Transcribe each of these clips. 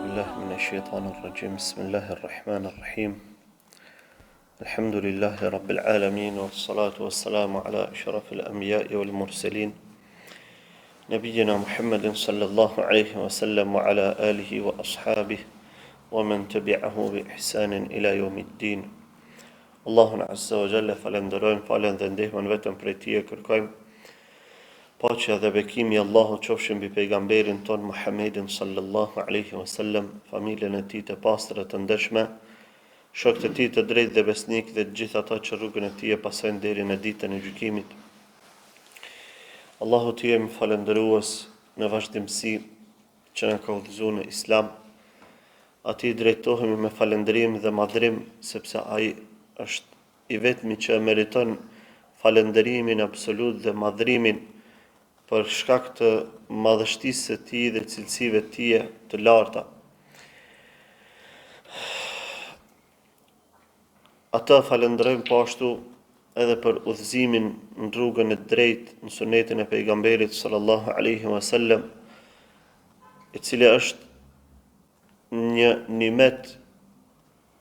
بالله من الشيطان الرجيم بسم الله الرحمن الرحيم الحمد لله رب العالمين والصلاة والسلام على أشرف الأنبياء والمرسلين نبينا محمد صلى الله عليه وسلم وعلى آله وأصحابه ومن تبعه بإحسان إلى يوم الدين الله عز وجل falenderojmë falën dhe ndihmën vetëm prej Tij e kërkojmë. Paqja dhe bekimi i Allahut qofshin mbi pejgamberin ton Muhammedin sallallahu alaihi wasallam, familjen e tij të pastër të ndershme, shokët e tij të drejtë dhe besnikë dhe të gjithë ata që rrugën e tij e pasojnë deri në ditën e gjykimit. Allahu të jemi falendërues në vazhdimsi që na ka udhëzuar në Islam. Atij drejtohemi me falendërim dhe madhrim sepse ai është i vetmi që meriton falendërimin absolut dhe madhrimin për shkak të madhështisë së tij dhe cilësive të tij të larta. Ata falenderojmë po ashtu edhe për udhëzimin në rrugën e drejtë në sunetin e pejgamberit sallallahu alaihi wasallam, i cili është një nimet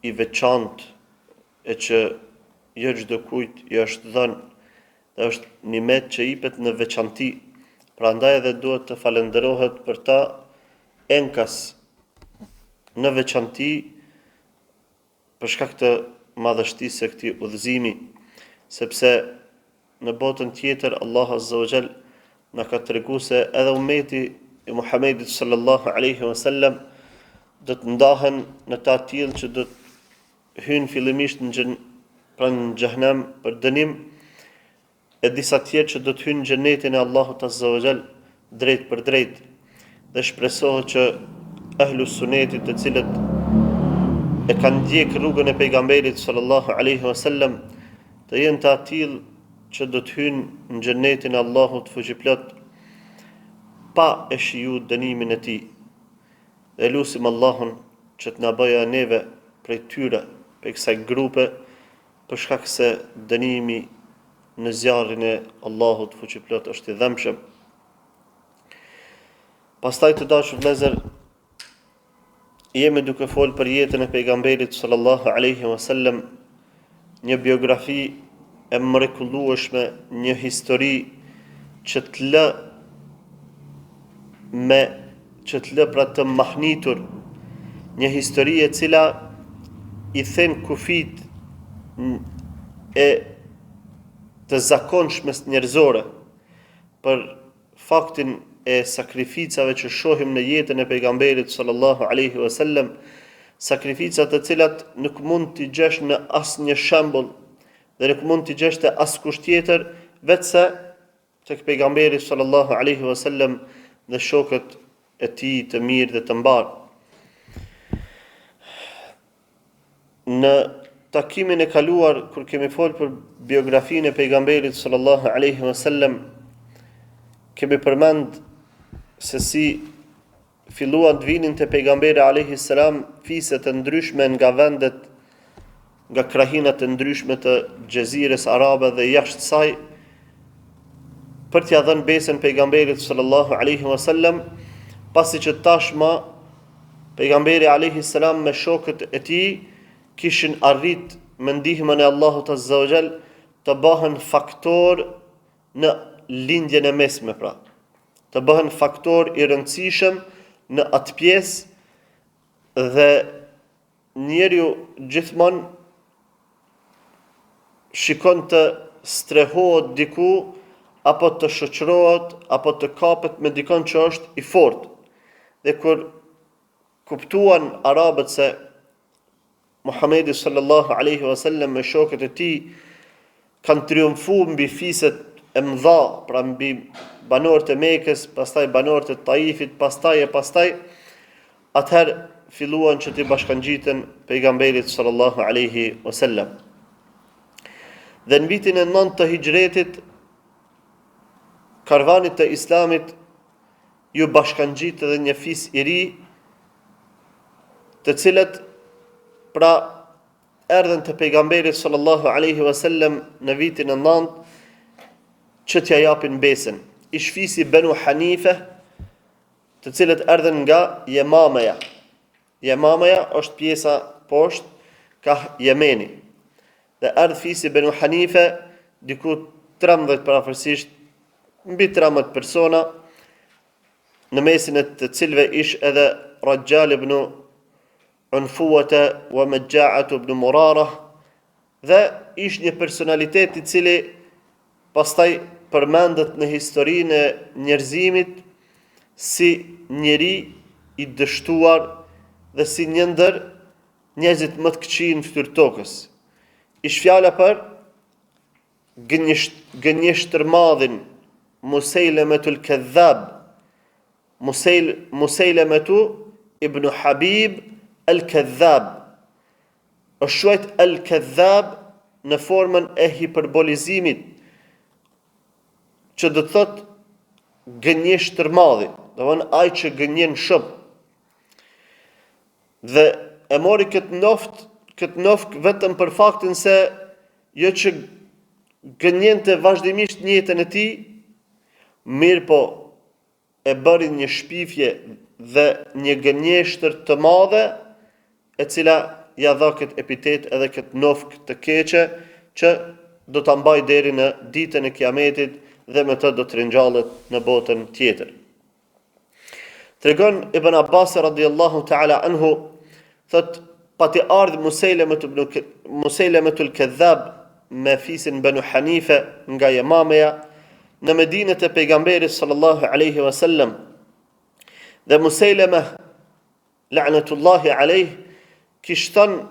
i veçantë e që jo çdo kujt i është dhënë, dhe është nimet që jepet në veçanti. Prandaj edhe duhet të falenderohet për ta enkas në veçanti për shkak të madhështisë së këtij udhëzimi, sepse në botën tjetër Allah Azza wa Jall na ka treguar se edhe ummeti i Muhamedit sallallahu alaihi wasallam do të ndahen në ta tillë që do të hyjnë fillimisht në xhenem për dënim, e disa tjerë që do të hyjnë në xhenetin e Allahut Azza wa Jall drejt për drejt. Dhe shpresohet që ahlu sunetit, të cilët e kanë ndjek rrugën e pejgamberit sallallahu alaihi wasallam, të jenë të atill që do të hyjnë në xhenetin e Allahut fuqiplot pa e shiju dënimin e tij. Dhe lutim Allahun që të na bëjë neve prej tyre, prej kësaj grupe, për shkak se dënimi në zjarrin e Allahut fuqiplot është i dhëmshëm. Pastaj të dashur vëllezër, jemi duke folë për jetën e pejgamberit sallallahu alaihi wasallam, një biografi e mrekullueshme, një histori që të lë pra të mahnitur, një histori e cila i thën kufit e të zakonshmes njerëzore për faktin e sakrificave që shohim në jetën e pejgamberit sallallahu alaihi wasallam, sakrifica të cilat nuk mund t'i gjesh në asnjë shembull dhe nuk mund t'i gjesh te askush tjetër vetëse tek pejgamberi sallallahu alaihi wasallam dhe shokët e tij të mirë dhe të mbar. Në takimin e kaluar, kur kemi folë për biografinë e pejgamberit sallallahu alaihi wasallam, kemi përmend se si filluan të vinin te pejgamberi alaihi salam fise të ndryshme nga vendet, nga krahinat e ndryshme të xhezires arabe dhe jashtë saj, për t'ia dhënë besën pejgamberit sallallahu alaihi wasallam, pasi që tashma pejgamberi alaihi salam me shokët e tij kishin arrit me ndihmën e Allahut Azza wa Jall të bëhen faktor në lindjen e mesme, pra. Të bëhen faktor i rëndësishëm në atë pjesë dhe njeriu gjithmonë shikon të strehohet diku apo të shoqërohet apo të kapet me dikon që është i fortë. Dhe kur kuptuan arabët se Muhamedi sallallahu alaihi wasallam me shokët e tij kanë triumfuar mbi fiset e mëdha, pra mbi banorët e Mekës, pastaj banorët e Taifit, pastaj, atëherë filluan që t'i bashkangjiten pejgamberit sallallahu alaihi wasallam. Dhe në vitin e 9 të hijretit, karvanit të Islamit ju bashkangjit edhe një fis i ri, të cilët pra erdhen të pejgamberit sallallahu alaihi wasallam në vitin e 9 që t'ja japin besën. Ish fisi Banu Hanife, të cilët erdhen nga Yemameja. Yamameja është pjesa poshtë ka Jemeni. Dhe ardh fisi Banu Hanife diku 13 parafërsisht mbi 13 persona, në mesin e të cilëve ish edhe Rajjal ibn Unfuwata wa Majja'at ibn Murarah, dhe ish një personalitet i cili pastaj përmendet në historinë e njerëzimit si njeri i dështuar dhe si një ndër njerëzit më të këqij në fytyrë tokës. Ish fjala për gënjeshtërmadhin Musejlemetul Kadhab, Musejlemetu ibn Habib al-Kadhab. Është quajt al-Kadhab në formën e hiperbolizimit, që do të thotë gënjeshtërmadhi, do të thonë ai që gënjen shumë. Dhe e mori këtë noft vetëm për faktin se jo që gënjente vazhdimisht në jetën e tij, mirë po e bëri një shpifje dhe një gënjeshtër të madhe, e cila ja dha këtë epitet edhe këtë nofk të keqe, që do ta mbaj deri në ditën e Kiametit dhe me të do të ringjallet në botën tjetër. Tregon Ibn Abbas radhiyallahu ta'ala anhu, thot pati ardh Musejlemetul Kadhab me fisin Banu Hanife nga Yamameja në Medinët e pejgamberit sallallahu alaihi wasallam. Dhe Musejleme la'natullahi alaihi kishte thënë: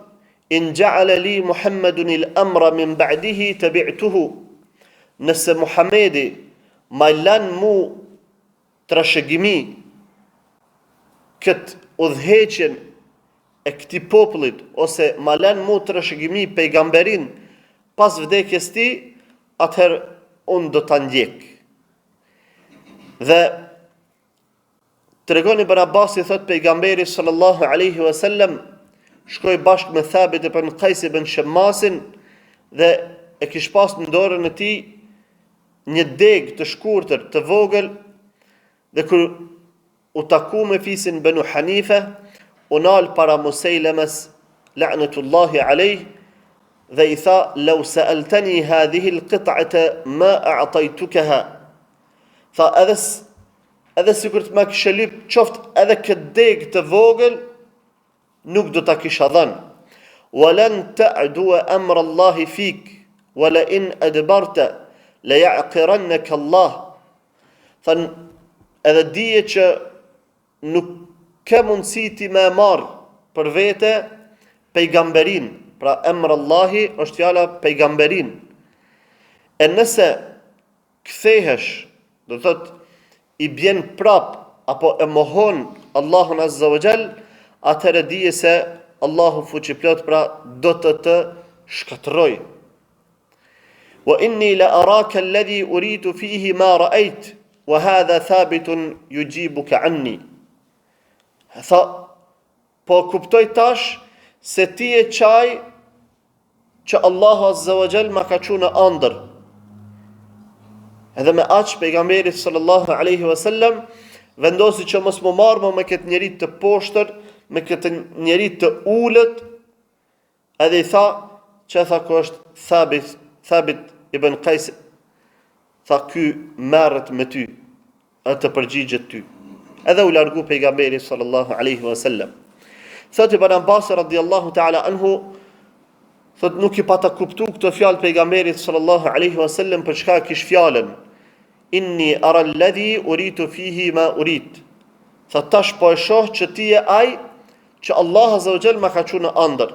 in ja'ala li Muhammedun al-amra min ba'dihi tabi'tuhu. Nëse Muhamedi ma lan mu trashëgimi këtë udhëheqjen e këtij popullit, ose ma lan mu trashëgimi pejgamberin pas vdekjes tij, atëherë unë do ta ndjek. Dhe tregon Ibn Abbas, i thot pejgamberi sallallahu alaihi wasallam shkoi bashkë me Thabit ibn Qais ibn Shammasin dhe e kish pas në dorën e tij një deg të shkurtër të vogël, dhe kur u taku me fisin Banu Hanife, u nal para Musejlemes la'natullahi alayh dhe i tha: "Law sa'altani hadhihi al-qit'ata ma a'taytukaha." Tha edhe sikur të më kishe lyp qoftë edhe këtë deg të vogël, nuk do ta kisha dhënë. "Walan ta'du amra Allahi fik, wala in adbarta la ya'qirannaka Allah." Than edhe dije që nuk ke mundësi ti me marr për vete pejgamberin, pra emër Allahi është fjala pejgamberin. E nëse kthehesh, do thot i bjen prap apo e mohon Allahun Azza wa Jall, atëherë dije se Allahu fuqiplot pra do të shkatërroj. "Wa inni la araka alladhi uridu fihi ma ra'ayt, wa hadha thabitun yujibuka anni." Tha, po kuptoj tash se ti e qaj që Allahu Azza wa Jall ma ka çuar në ëndër. Edhe me aq pejgamberi sallallahu alaihi wasallam vendosi që mos më marrë me këtë njerit të poshtër, me këtë njerit të ulët, edhe i tha që tha ko është Thabit ibn Qais, tha ky merret me ty, atë përgjigjet ty. Edhe u largu pejgamberi sallallahu alaihi wasallam. Thot Ibn Abbas radhiyallahu ta'ala anhu, thot nuk i pata kuptu këto fjalë pejgamberit sallallahu alaihi wasallam për çka kish fjalën inni ara alladhi uritu fihi ma urit. Thot tash po e shoh që ti je ai që Allah Azza wa Jall ma ka çuar në ëndër.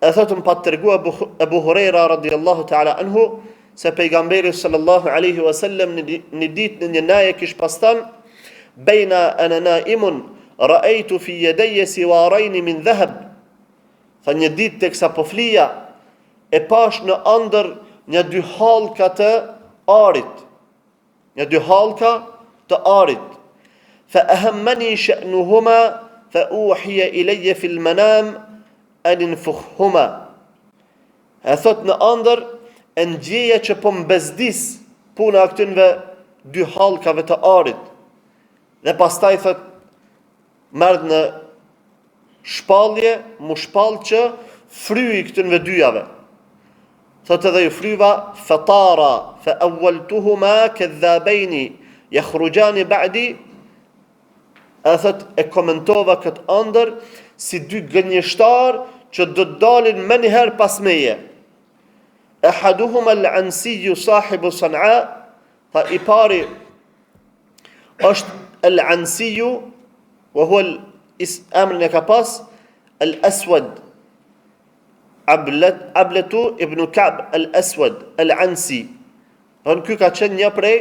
E thotëm pa të tërgua Ebu Hurejra radhiyallahu ta'ala anhu, se pejgamberi sallallahu alaihi wasallam në ditë në një naje kish pastan: "Baina ana naimun ra'aytu fi yadayya siwarayn min dhahab." Tha një ditë teksa po flija, e pash në ëndër një dy hallka të arit. Një dy hallka të arit. "Fa ahammani sha'nuhuma fa uhiya ilayya fil manam an infukhuma." E thot në ëndër e ndjeja që po mbezdis puna këtynve dy hallkave të arit. Dhe pastaj thot merr në shpallje, mu shpall që fryi këtynve dyjave. Thot edhe ju fryva, fatara, fa awwaltuhuma kadhabejni, yakhrujani ba'di, e thot e komentova këtë ëndër si dy gënjeshtar që do të dalin më njëherë pas meje. Ahaduhuma al-Ansiyu sahibu San'a, tha i pari është al-Ansiyu, wa huwa emrin e ka pas al-Aswad, Abletu ibn Ka'b al-Aswad al-Ansi. Ky ka qenë një prej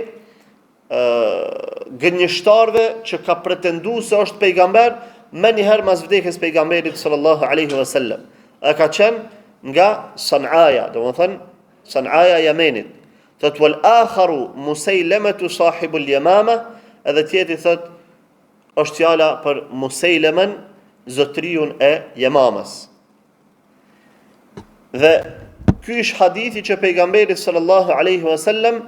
gënjeshtarëve që ka pretenduar se është pejgamber më njëherë mas vdekjes pejgamberit sallallahu alaihi wasallam. Ai ka qenë nga San'aja, domethënë San'aja Yemenit. Thot wal akharu Musailamatu sahibul Yamama, edhe tjetri thot është fjala për Musailemen, zotriun e Yamamas. Dhe ky është hadithi që pejgamberi sallallahu alaihi wasallam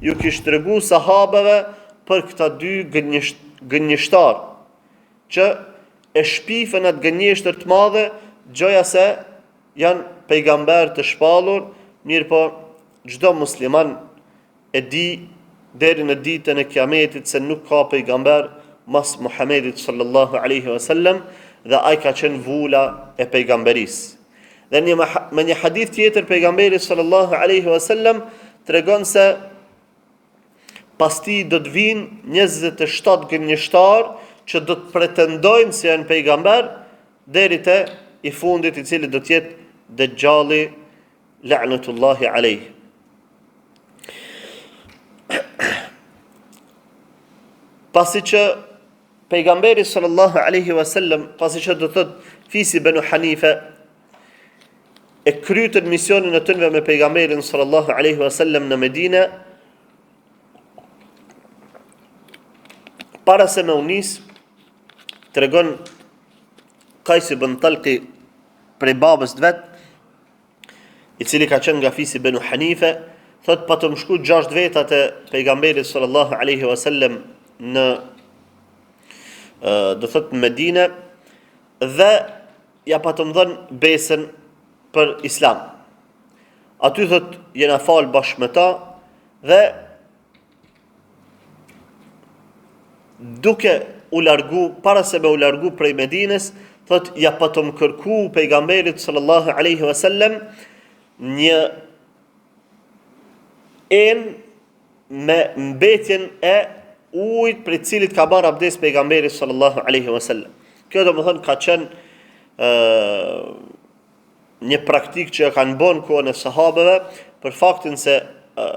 ju kishte tregu sahabeve për këta dy gënjeshtar që e shpifën atë gënjeshtër të madhe, gjoja se janë pejgamber të shpallur, mirë po çdo musliman e di deri në ditën e Kiametit se nuk ka pejgamber mas Muhamedit sallallahu alaihi wasallam, dhe ai ka qenë vula e pejgamberisë. Dhe me një hadith tjetër pejgamberi sallallahu alaihi wasallam tregon se pas tij do të vinë 27 gënjeshtar që do të pretendojnë se janë pejgamber deri te i fundit, i cili do të jetë Dejjali la'natullahi alayh. Pasi që pejgamberi sallallahu alaihi wasallam, pasi që do të thotë fisi Banu Hanife e krytën misionin e tyre me pejgamberin sallallahu alaihi wasallam në Medinë, para se me unis, tregon Qais ibn Talqi prej babës të vet, i cili ka qenë nga fisi Banu Hanife, thot patëm shku 6 veta te pejgamberi sallallahu alaihi wasallam në do thot në Medinë, dhe ja patëm dhënë besën për Islam. Aty thot jena fal bashkë me ta, dhe duke u largu, para se me u largu prej Medines, thot ja patëm kërku pejgamberit sallallahu alaihi wasallam një me mbetjen e ujit për cilit ka marrë abdes pejgamberit sallallahu alaihi wasallam. Kjo do të thonë ka qenë një praktik që kanë bën kohën e sahabeve, për faktin se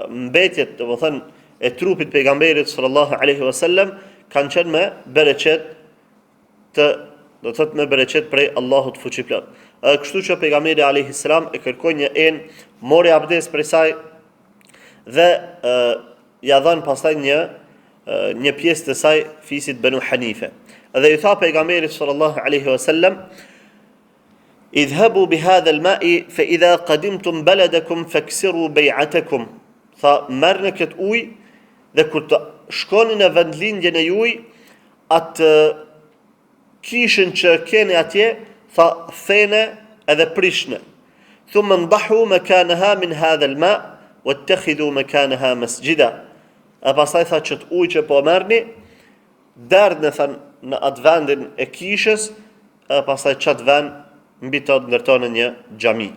mbetjet, do të thonë, e trupit pejgamberit sallallahu alaihi wasallam kanë qenë me bereqet do të thotë me bereqet prej Allahut fuqiplot. Kështu që pejgamberi alayhi salam e kërkoi një mori abdes prej saj dhe ja dhan pastaj një pjesë të saj fisit Banu Hanife. Dhe i tha pejgamberit sallallahu alaihi wasallam: "Idhhabu bihadha al-ma'i fa idha qadimtum baladakum faksiru bay'atakum." Tha merrni këtë ujë dhe kur të shkoni në vendlindjen e juaj, atë kishën që keni atje, tha thene edhe prishne. Thumma ndahu makanaha min hadha al-ma' wattakhidhu makanaha masjida. E pastaj tha që të ujë që po merrni, derdhni tha në atë vendin e kishës, e pastaj çat vend mbi të ndërtonë një xhami.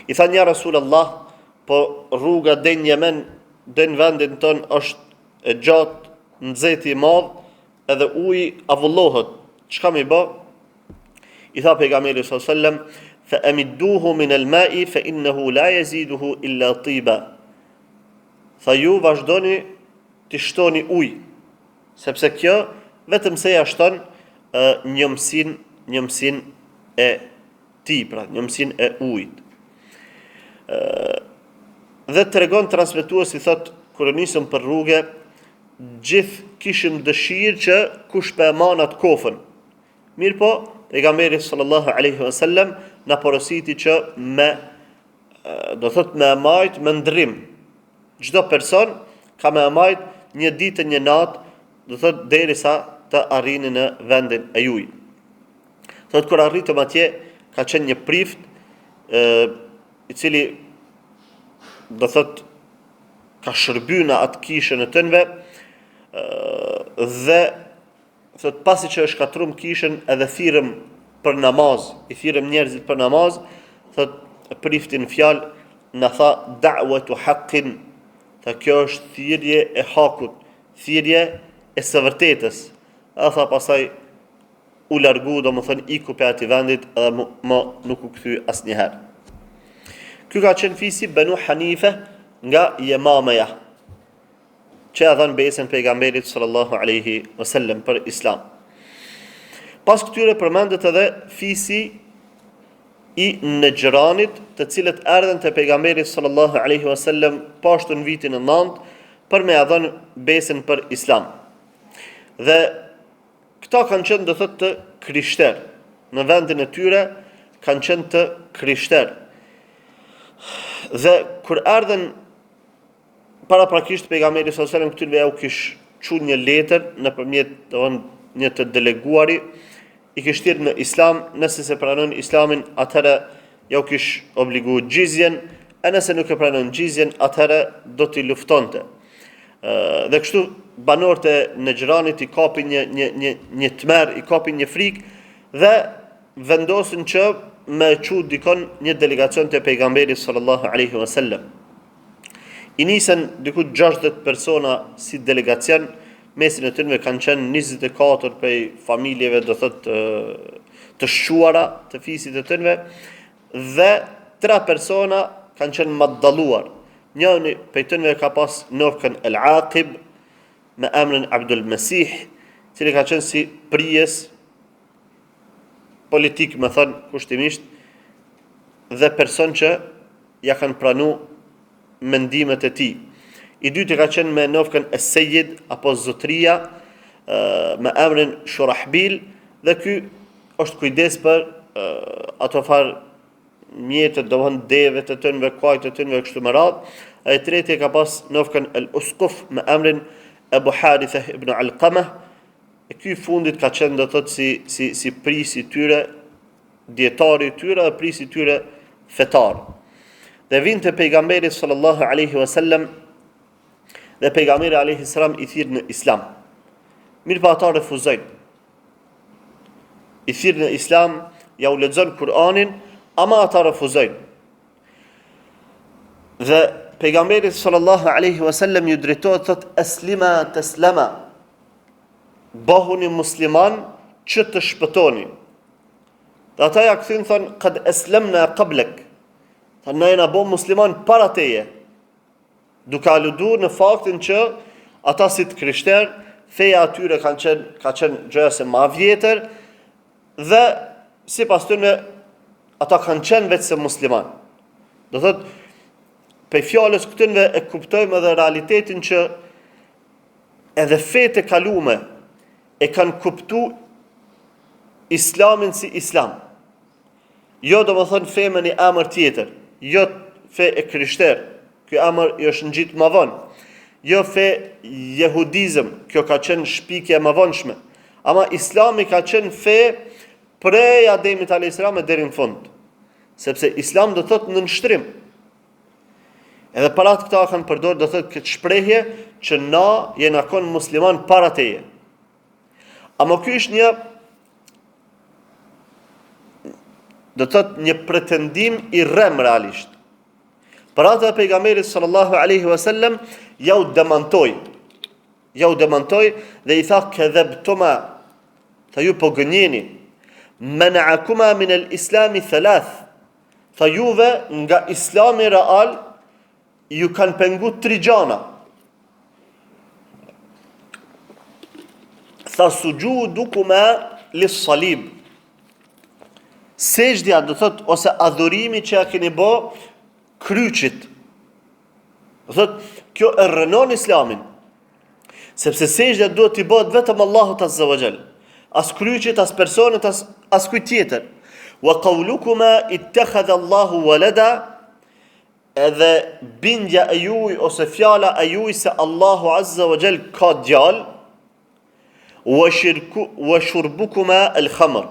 I tha ja Rasulullah, po rruga deri në Yemen, deri në vendin ton është e gjatë, nxehti i madh, edhe uji avullohet. Çka më bë? I tha pejgamberi sallallahu alaihi wasallam: "Fa amidduhu min al-ma'i fa innahu la yaziduhu illa tiba." Tha ju vazhdoni të shtoni ujë, sepse kjo vetëm se ja shton njëmsin e tij, pra njëmsin e ujit. Dhe tregon transmetuesi, thot, kur nisëm për rrugë, gjithë kishim dëshirë që kush pe emanat kofën. Mirë po, pejgamberi sallallahu alaihi wasallam na porositi që do thot me majt me ndrim. Çdo person ka me majt një ditë një natë, do thot derisa të arrini në vendin e juj. Thot kur arritëm atje, ka qenë një prift i cili do thot ka shërby në atë kishën e tënve dhe thot pasi që është katrum kishën edhe thirrëm për namaz, i thirrëm njerëzit për namaz, thot priftin fjalë na tha da'watu haqqin, tha kjo është thirrje e hakut, thirrje e së vërtetës. A tha pasaj u largu, domethënë iku pe atij vendit edhe më nuk u kthy asnjëherë. Ky ka qenë fisi Banu Hanife nga Yemameja, që e dhanë besën pejgamberit sallallahu alaihi wasallam për Islam. Pas këtyre përmendet edhe fisi i Nejranit, të cilët erdhen te pejgamberi sallallahu alaihi wasallam poshtë në vitin e 9 për me dhënë besën për Islam. Dhe këta kanë qenë do thotë të krishter. Në vendin e tyre kanë qenë të krishter. Dhe kur erdhen paraprakisht pejgamberi sallallahu alaihi wasallam këtyre u kish çuar një letër nëpërmjet një të deleguari, i kish thirrë në Islam, nëse se pranon Islamin, atëherë ja u kish obligu gjizjen, e nëse nuk e pranon gjizjen, atëherë do t'i luftonte. Dhe kështu banorët e Nejranit i kapin një tmerr, i kapin një frikë dhe vendosin që me çu dikon një delegacion te pejgamberi sallallahu alaihi wasallam. I nisën diku 60 persona si delegacion, mesin e tyre kanë qenë 24 prej familjeve do thotë të shquara të fisit të tyre dhe 3 persona kanë qenë më dalluar. Njëri prej tyre ka pas nofkën Al-Aqib me emrin Abdul Masih, i cili ka qenë si prijes politik, më thon kushtimisht, dhe person që ja kanë pranu mendimet e tij. I dyti ka qenë me nofkën Es-Sejid apo Zotria me emrin Shurahbil, dhe ky është kujdes për ato farë mjetët, domethënë devet të tënve, kuajt të tënve kështu me radhë. E treti ka pas nofkën El-Usquf me emrin Abu Harithah ibn Alqamah. E ky fundit ka qenë do thotë si prisi tyre, dietari tyre dhe prisi tyre fetar. Dhe vinte pejgamberi sallallahu alaihi wasallam dhe pejgamberi alayhi salam i thirr në Islam. Mirë pa ata refuzojnë. I thirr në Islam, ja u lexon Kur'anin, ama ata refuzojnë. Dhe pejgamberi sallallahu alaihi wasallam ju drejtohet thot aslima taslama. Bëhuni musliman që të shpëtoni. Dhe ata ja kthin thon qad aslamna qablak. Tha na jena bo musliman para teje, duke aludur në faktin që ata si të krishter, feja atyre ka qenë gjëse ma vjetër, dhe si pas tyre ata kanë qenë vetë se musliman. Do thot, pe fjallës këtynve e kuptojmë edhe realitetin që edhe fejtë e kalume e kanë kuptu Islamin si Islam. Jo do më thënë fe me një emër tjetër, jo fe e krishter, kjo emër i është ngjit më vonë. Jo fe jehudizëm, kjo ka qenë shpikje më vonshme. Ama Islami ka qenë fe prej Ademit alayhis salam deri në fund. Sepse Islam do thotë në nështrim. Edhe para të këta kanë përdorur do thotë këtë shprehje që na jena kon musliman para teje. Ama ky është do thotë një pretendim i rrem realisht. Për atë pejgamberi sallallahu alaihi wasallam ja u demantoi dhe i tha kadhabtuma, tha ju po gënjeni, mana'akuma min al-islami thalath, tha juve nga Islami real ju kanë pengu 3 gjana. Tha sujudukuma lis-salib, sejdja do thot ose adhurimi që ja keni bë kryqit. Do thot kjo e rënon Islamin. Sepse sejdja duhet t'i bëhet vetëm Allahut azza wa jall. As kryqit, as personit, as kujt tjetër. Wa qawlukuma ittakhadha Allahu walada, edhe bindja e juaj ose fjala e juaj se Allahu azza wa jall ka djalë, wa shurbukuma al-khamr,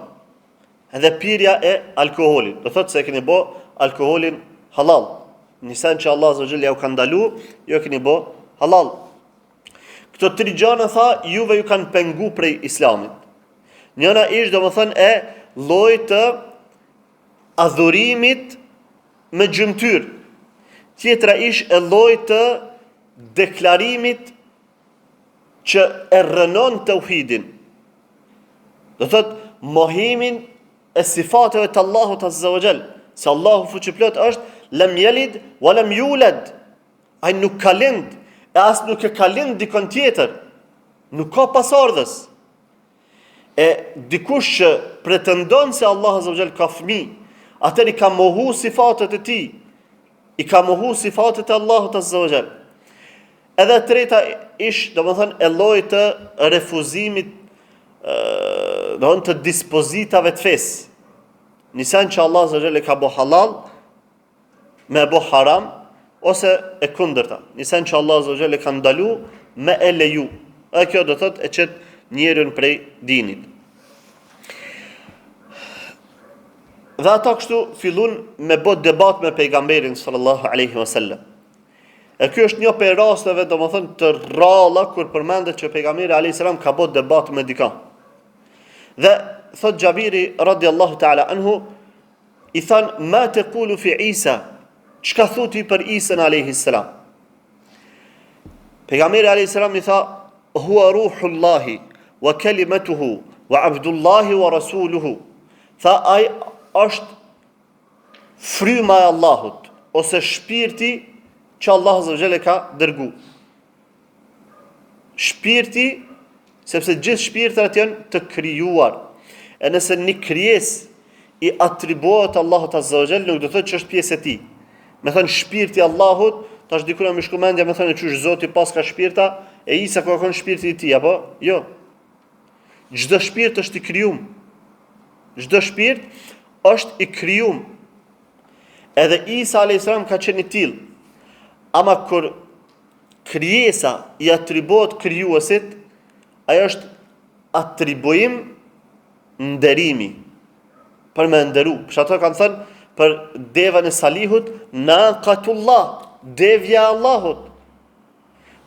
edhe pirja e alkoholit. Do thotë se e keni bë alkoholin halal. Në sen që Allah azza wa jalla ja u ka ndalu, ju e keni bë halal. Këto 3 gjëra tha juve ju kanë pengu prej islamit. Njëra ishte domethënë e llojit të adhurimit me gjymtyr. Tjetra ish e llojit të deklarimit që e rënon tauhidin. Do thot mohimin e sifateve të Allahut azza wa jall. Se Allahu fuqiplot është lam yalid wa lam yulad. Ai nuk ka lind, e as nuk e ka lind dikon tjetër. Nuk ka pasardhës. E dikush që pretendon se Allah azza wa jall ka fëmijë, atëri ka mohu sifatet e tij. I ka mohu sifatet e Allahut azza wa jall. Edhe treta ish, domethënë e lloji të refuzimit të dispozitave të fesë. Nisan që Allah azza wa jall e ka bë halal me bë haram ose e kundërta. Nisan që Allah azza wa jall e ka ndalu me e leju. E kjo do thotë e çet njeriun prej dinit. Dhe ata kështu fillun me bë debat me pejgamberin sallallahu alaihi wasallam. E ky është një prej rasteve domethënë të rralla kur përmendet që pejgamberi alayhis salam ka bë debat me dikë. Dhe thot Xhabiri radiallahu ta'ala anhu, i than ma taqulu fi Isa, çka thuti për Isa alayhis salam. Pejgamberi alayhis salam i tha huwa ruhullahi wa kalimatuhu wa abdullahi wa rasuluhu. Tha ai është fryma e Allahut ose shpirti që Allah azza wa jalla ka dërgu. Shpirti, sepse gjithë shpirtrat janë të krijuar. E nëse një krijesë i atribuohet Allahut azza wa jalla, nuk do thotë që është pjesë e tij. Me thënë shpirti i Allahut, tash dikur më shkumendja me thënë çysh Zoti pas ka shpirta, e Isa ka qenë shpirti i tij apo? Jo. Çdo shpirt është i krijuar. Çdo shpirt është i krijuar. Edhe Isa alayhis salam ka qenë i tillë. Ama kur krijesa i atribuohet krijuesit, ajo është atribuim nderimi. Për me nderu. Për ato kanë thënë për devën e Salihut, naqatullah, devja e Allahut.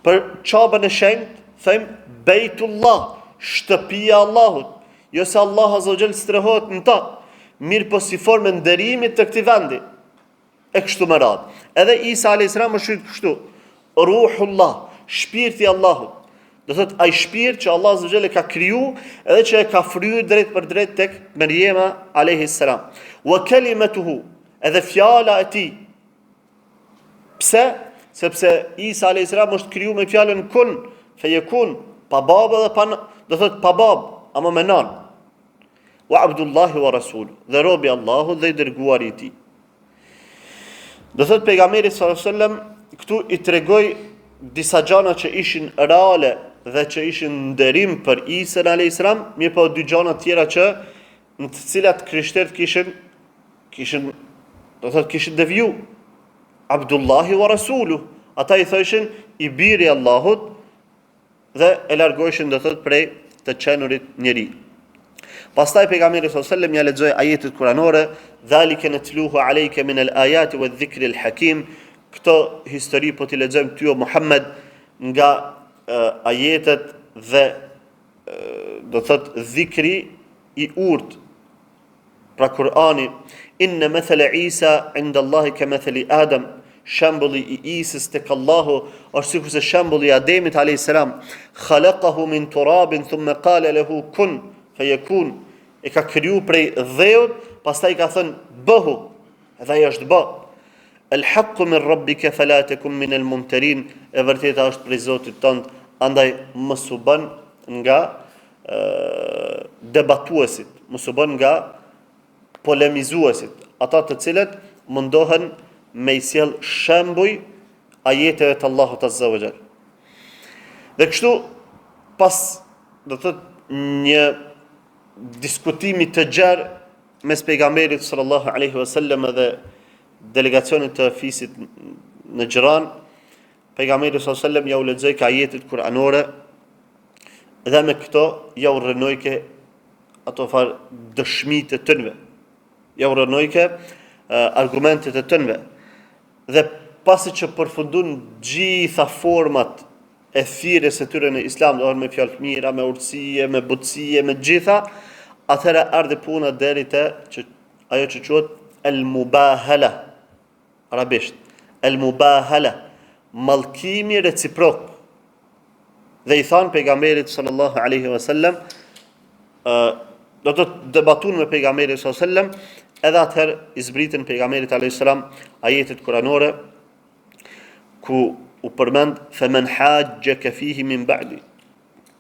Për çabën e shenjtë, thëmë Bejtullah, shtëpia e Allahut. Jo se Allah azza wa jall strehohet në ta, mirë po si formë nderimit të këtij vendi. E kështu me radhë. Edhe Isa alayhis salam është kështu. Ruhullah, shpirti i Allahut. Do thotë ai shpirt që Allah azza wa jalla ka kriju edhe që e ka fryrë drejt për drejt tek Maryama alayhis salam. Wa kalimatuhu, edhe fjala e tij. Pse? Sepse Isa alayhis salam është kriju me fjalën kun, feyekun, pa babë dhe pa, do thotë pa babë, ama me nan. Wa abdullahi wa rasul, dhe robi Allahut dhe i dërguari i tij. Do thot pejgamberi sallallahu alajhi wasallam këtu i tregoi disa gjëra që ishin reale dhe që ishin nderim për Isa alayhis salam, mirë po 2 gjëra tjera që në të cilat krishterët kishin do thot kishin deviju. Abdullahi wa rasuluhu. Ata i thoshin i biri i Allahut dhe e largoheshin do thot prej të qenurit njeri. Pastaj pejgamberi sallallahu alajhi wasallam ja lexoi ajetet kuranore, "Dhalika natluhu alayka min al-ayati wadh-dhikri al-hakim." Këto histori po t'i lexojmë ty o Muhammed nga ajetet dhe do thot dhikri i urt. Pra Kurani, inna mathala Isa inda Allahi ka mathali Adam, shembulli i Isës tek Allahu është sikur se shembulli i Ademit alayhis salam, khalaqahu min turabin thumma qala lahu kun fayakun. E ka kriju prej dheut, pastaj ka thënë bëhu, edhe ai është bë. El-haqqu min rabbika fala takun min al-mumtarin. E vërteta është prej Zotit tënd, andaj mos u bën nga debatuesit, mos u bën nga polemizuesit, ata të cilët mundohen me i sjell shembuj ajeteve të Allahut azza wa jall. Dhe kështu pas do thot një diskutimi të gjerë mes pejgamberit sallallahu alaihi wasallam dhe delegacionit të fisit në Xhiran, pejgamberi sallallahu alaihi wasallam ja u lexoi ka ajetet kuranore dhe me këto ja u rënojke ato farë dëshmit e tënve, ja uranojke argumentet e tënve. Dhe pasi që përfundun gjitha format e thirrjes së tyre në islam, do me fjalë mira, me urtësie, me butësie, me gjitha, atëherë ardhi puna deri te ajo që quhet el-mubahala, arabisht, el-mubahala, mallkimi reciprok. Dhe i thanë pejgamberit sallallahu alaihi wasallam, do të debatun me pejgamberin sallallahu alaihi wasallam, edhe atëherë i zbritin pejgamberit alaihi salam ajetet kuranore ku u përmend faman hajjaka fihi min ba'di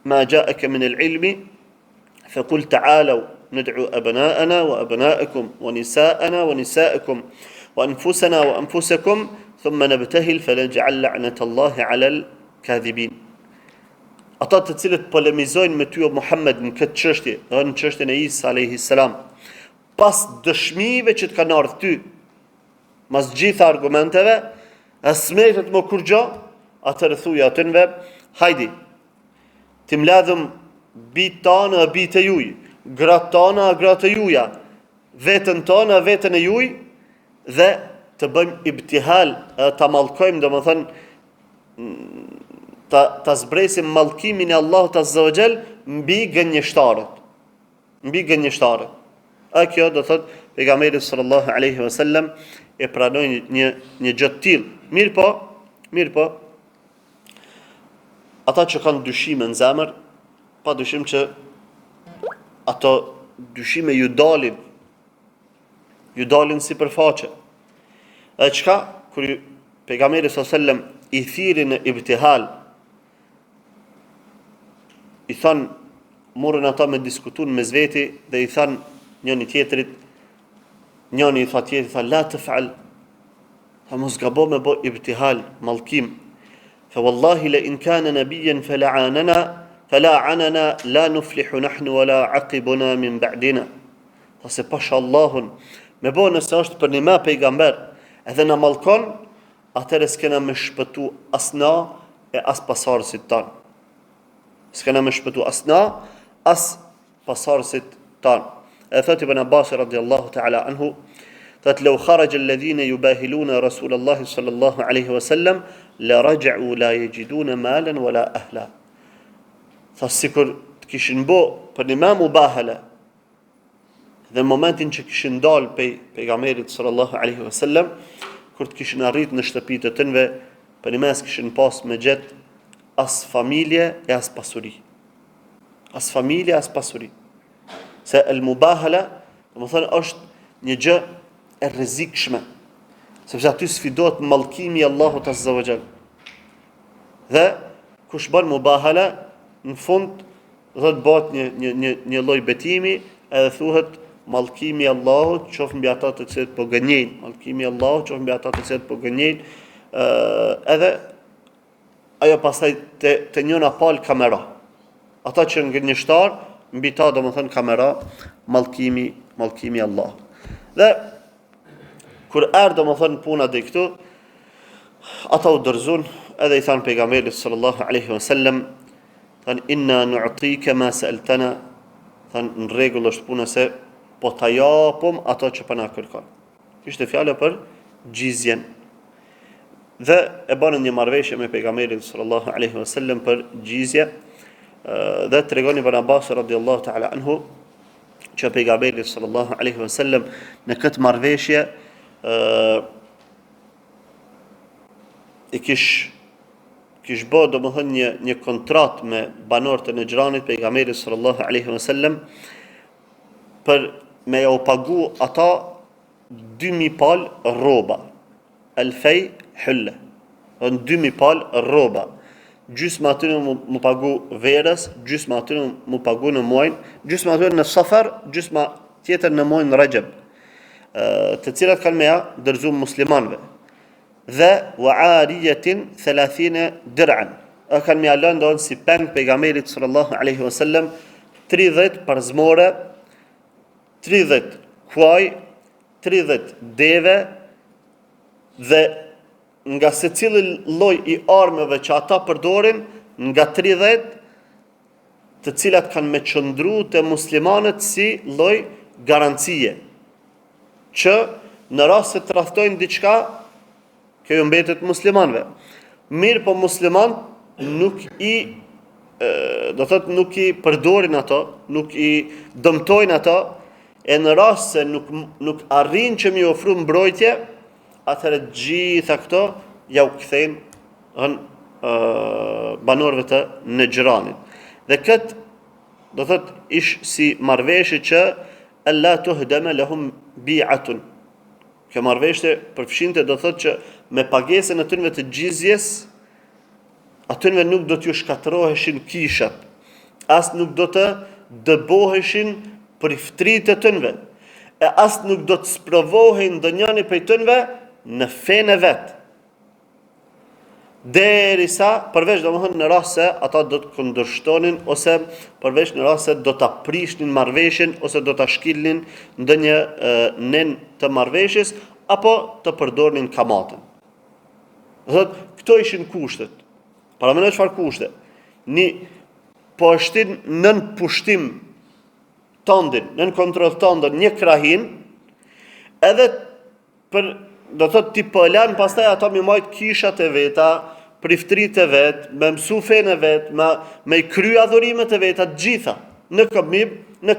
ma ja'aka min al-ilmi faqul ta'alu ندعو أبناءنا وأبناءكم ونساءنا ونساءكم وأنفسنا وأنفسكم ثم نبتهل فنجعل لعنة الله على الكاذبين. Ata të cilët polemizojnë me ty o Muhammed në këtë çështje, në çështjen e Isa alayhi salam, pas dëshmive që të kanë ardhur ty, mas gjitha argumenteve, asmetet më kur gjo, atëherë thuaj atyre, hajdi, ti mladhëm bitë tanë e bitë e juj, gratë tanë e gratë e juja, vetën tanë e vetën e juj, dhe të bëjmë ibtihal, të mallkojmë, domethënë ta zbresim mallkimin e Allahut azza wa jall mbi gënjeshtarët. Mbi gënjeshtarët. A kjo do thot pejgamberi sallallahu alaihi wasallam e pranoi një gjë të tillë. Mirë po, ata që kanë dyshime në zemër, pa dyshim që ato dyshime ju dalin sipërfaqe. Edhe çka kur pejgamberi sallallahu alaihi wasallam i thirrin në ibtihal, i thanë, morën ata me diskutun me zveti dhe i thanë njëni tjetrit, njëni i tha tjetrit, tha la të fal, tha mos gabo me bo ibtihal, mallkim, fa wallahi la in kana nabiyan fala'anana la nuflihu nahnu wala aqibuna min ba'dina. Tha se pasha Allahun, me bo nëse është për një ma pejgamber, edhe në mallkon, atëherë s'kena me shpëtu as na e as pasardhësit tanë. S'kena me shpëtu as na, as pasardhësit tanë. E thot Ibn Abbas radiallahu ta'ala anhu, thot law kharaja alladhina yubahiluna Rasulallahi sallallahu alaihi wasallam la raja'u la yajiduna malan wala ahla. Thot sikur të kishin bo për një më mubahala, dhe në momentin që kishin dalë pejgamberit sallallahu alaihi wasallam, kur të kishin arrit në shtëpitë të tënve, për një mes kishin pas me gjet as familje e as pasuri. As familje, as pasuri. Se el mubahala, do të thonë është një gjë e rrezikshme, sepse aty sfidohet mallkimi i Allahut azza wa jall. Dhe kush bën mubahala, në fund do të bëhet një lloj betimi, edhe thuhet mallkimi i Allahut qoftë mbi ata të cilët po gënjejnë, mallkimi i Allahut qoftë mbi ata të cilët po gënjejnë, edhe ajo pastaj te njëna pal kamera. Ata që gënjeshtar, mbi ta domethën kamera, mallkimi i Allahut. Dhe kur erdhi domethën puna deri këtu, ata u dorëzun, edhe i thanë pejgamberit sallallahu alaihi wasallam, thanë inna nu'tika ma sa'altana, thanë në rregull është puna se po ta japum ato që po na kërkon. Ishte fjala për gjizjen. Dhe e banën një marrëveshje me pejgamberin sallallahu alaihi wasallam për gjizje, dhe tregon Ibn Abbas radhiyallahu ta'ala anhu që pejgamberi sallallahu alaihi wasallam në këtë marrëveshje i kish bë domethënë një kontratë me banorët e Nejranit pejgamberit sallallahu alaihi wasallam për me u pagu ata 2000 pal rroba, alfej hulle, 2000 pal rroba. Gjysma atyre mu pagu verës, gjysma atyre mu pagu në muajin, gjysma atyre në Safar, gjysma tjetër në muajin Rajab, të cilat kanë me ja dërzu muslimanve. Dhe wa ariyatin 30 dir'an, kanë me ja lënë si peng pejgamberit sallallahu alaihi wasallam 30 përzmore, 30 kuaj, 30 deve, dhe nga secili lloj i armëve që ata përdorin, nga 30 të cilat kanë me qëndru të muslimanët si lloj garancie, që në rast se të rraftojnë diçka, kjo ju mbetet muslimanëve. Mirë po musliman nuk nuk i përdorin ato, nuk i dëmtojnë ato, e në rast se nuk arrin që mi ofru mbrojtje, atëherë gjitha këto ja u kthejnë banorëve të Nejranit. Dhe këtë do thot ish si marrëveshje që alla tuhdama lahum bi'atun. Kjo marrëveshje përfshinte do thot që me pagesën e tyre të gjizjes, atyre nuk do t'ju shkatërroheshin kishat, as nuk do të dëboheshin priftritë të tyre, e as nuk do të sprovohen ndonjëri prej tyre në fenë e vet. Derisa, përveç domethënë në rast se ata do të kundërshtonin, ose përveç në rast se do ta prishnin marrëveshjen, ose do ta shkilnin ndonjë nen të marrëveshjes, apo të përdornin kamatën. Thotë, këto ishin kushtet. Para mendoj çfarë kushte? Po shtin nën pushtim tëndin, nën kontroll tëndën një krahin, edhe për do thot ti po lan pastaj ato mi majt kishat e veta, priftritë e vet, me mësu fenë e vet, me kry adhurimet e veta të gjitha në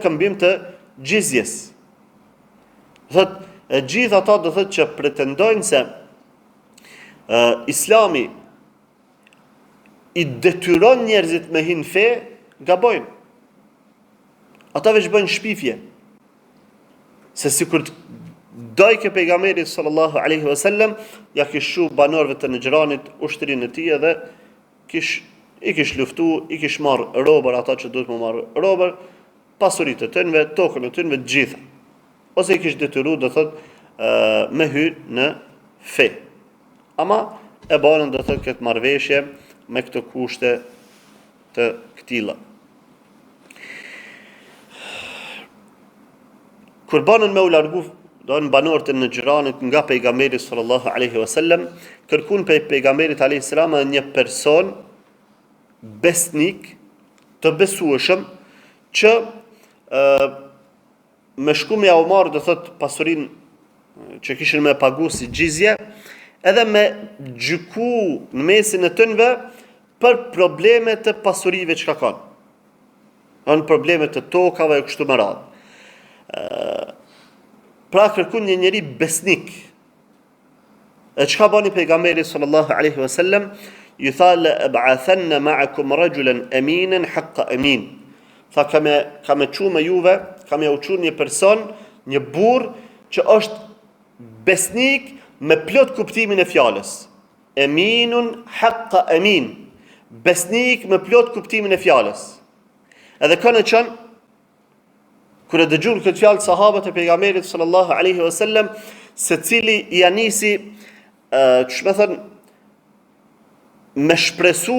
këmbim të gjizjes. Thot, e gjitha ato do thot që pretendojnë se Islami i detyron njerëzit me hinë fe, gabojnë. Ata veç bëjnë shpifje. Se sikur dojke pejgamberi sallallahu alaihi wasallam ja kishu banorëve të Nejranit ushtrinë e tij, edhe i kish luftu, i kish marrë robër ata që duhet më marrë robër, pasuritë e tyre, tokën e tyre të gjitha. Ose i kish detyruar do thot me hyrë në fe. Ama e banën do thot këtë marrëveshje me këto kushte të këtilla. Kur banën me u largu banorët e Nejranit nga pejgamberi sallallahu alaihi wasallam, kërkuan pejgamberit alaihi salam një person besnik, të besueshëm, që me shku me u marrë do thot pasurinë që kishin me pagu si gjizje, edhe me gjyku në mesin e tyre për problemet të pasurive që ka kanë. Kanë problemet të tokave e kështu me radhë. Pra kërkun një njeri besnik. E çka bani pejgamberi sallallahu alaihi wasallam? Ju tha la ab'athanna ma'akum rajulan aminan haqqa amin. Tha kam e çu me juve, kam ja u çu një person, një burr që është besnik me plot kuptimin e fjalës. Aminun haqqa amin. Besnik me plot kuptimin e fjalës. Edhe kanë qenë kur e dëgjuan këtë fjalë sahabët e pejgamberit sallallahu alaihi wasallam, secili i anisi me shpresu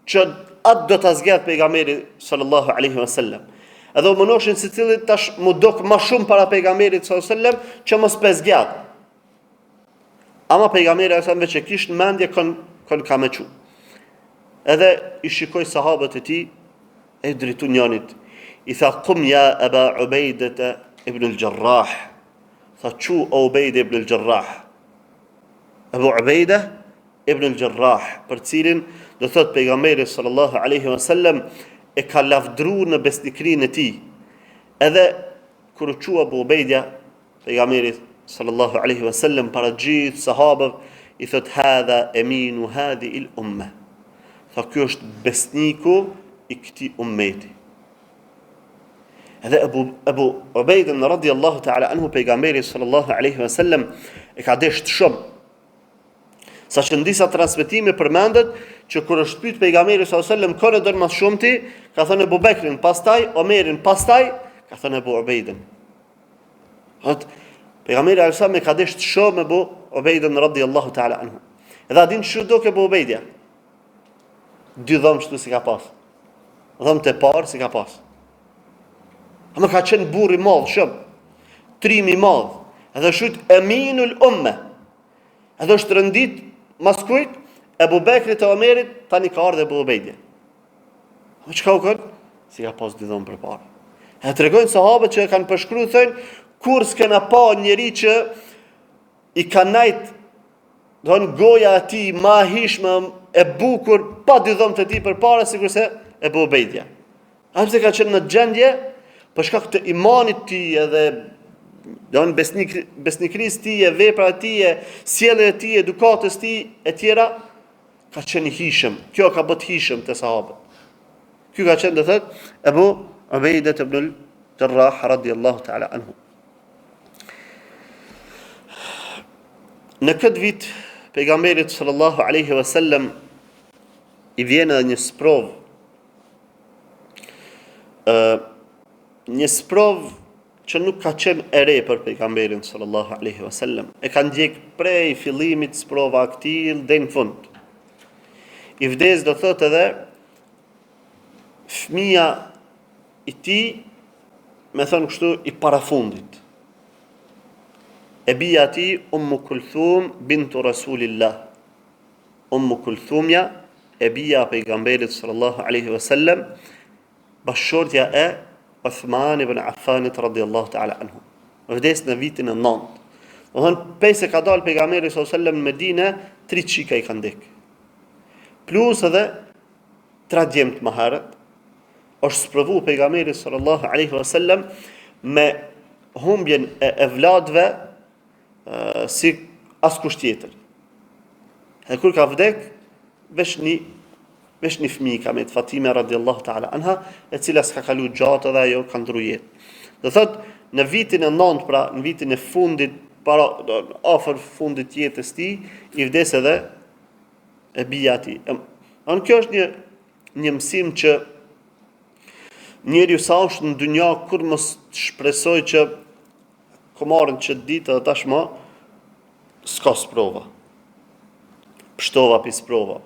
që atë do ta zgjat pejgamberi sallallahu alaihi wasallam. Edhe u mënoshin secili tash mu dok më shumë para pejgamberit sallallahu alaihi wasallam që mos pe zgjat. Ama pejgamberi sa veç e kishte mendje kon ka më çu. Edhe i shikoi sahabët e tij e drejtu njanit. I tha, qum ja Aba Ubejde ibn al-Jarrah. Tha, qu Ubejde ibn al-Jarrah. Abu Ubejde ibn al-Jarrah, për cilin do thot pejgamberi sallallahu alaihi wasallam e ka lavdru në besnikrinë e tij. Edhe kur u qua Abu Ubejde, pejgamberi sallallahu alaihi wasallam para gjithë sahabëve, i thot hadha aminu hadhihi al-umma. Tha, ky është besniku i këtij ummeti. Edhe Abu Ubejde radhiyallahu ta'ala anhu pejgamberi sallallahu alaihi wasallam e ka desht shumë. Saqë në disa transmetime përmendet që kur është pyet pejgamberi sallallahu alaihi wasallam kone don më shumti, ka thënë Abu Bekrin, pastaj Omerin, pastaj ka thënë Abu Ubejden. Pejgamberi sallallahu alaihi wasallam e ka desht shumë Abu Ubejden radhiyallahu ta'ala anhu. Edhe a din çu do ke Abu Ubejde? Dy dhëm shtu si ka pas. Dhëm të parë si ka pas. Ama ka qenë burr i madh shumë, trim i madh, edhe shujt aminul umme. Edhe është rëndit mas kujt Abu Bekrit e Omerit, tani ka ardhe Abu Ubejde. Ama çka u kërë? si ka pas dy dhomë përpara. E tregojnë sahabët që e kanë përshkruar, thënë, kur s'kena pa njeri që i ka najt, goja e tij ma hishme e bukur pa dy dhomë të tij përpara, sikurse Ebu Ubejdja. Pse ka qenë në gjendje për shkak të imanit të tij edhe besnikërisë të tij, veprat të tij, sjelljes të tij, edukatës të tij e tjera, ka qenë i hishëm. Kjo ka bët hishëm të sahabët. Ky ka qenë, do thotë, Ebu Ubejda ibn al-Jarrah radiyallahu ta'ala anhu. Në këtë vit, pejgamberit sallallahu alaihi wasallam i vjen edhe një sprov që nuk ka qenë e re për pejgamberin sallallahu alaihi wasallam. E ka ndjek prej fillimit sprova aktil deri në fund. I vdes, do thotë, edhe fëmia i tij, me thënë kështu, i parafundit. E bija ti, Ummu Kulthum bintu Rasulillah. Ummu Kulthumja, e bija pejgamberit sallallahu alaihi wasallam, bashortja e Uthman ibn Affanit radiyallahu ta'ala anhu. Vdes në vitin e 9. Do thonë, pse ka dalë pejgamberi sallallahu alaihi wasallam në Medinë, 3 çika i kanë ndek. Plus edhe 3 djemt më herët, është sprovu pejgamberi sallallahu alaihi wasallam me humbjen e evladëve si askush tjetër. E kur ka vdek, vesh një fëmijë ka me të Fatime radiyallahu ta'ala anha, e cila s'ka kalu gjatë dhe ajo ka ndru jetë. Do thot, në vitin e 9, pra në vitin e fundit, afër fundit jetës tij, i vdes edhe e bija tij. Kjo është një mësim që njeriu sa është në dynja, kur mos shpresoj që komarën që ditë dhe tashma, s'ka sprova. Pështova për sprova.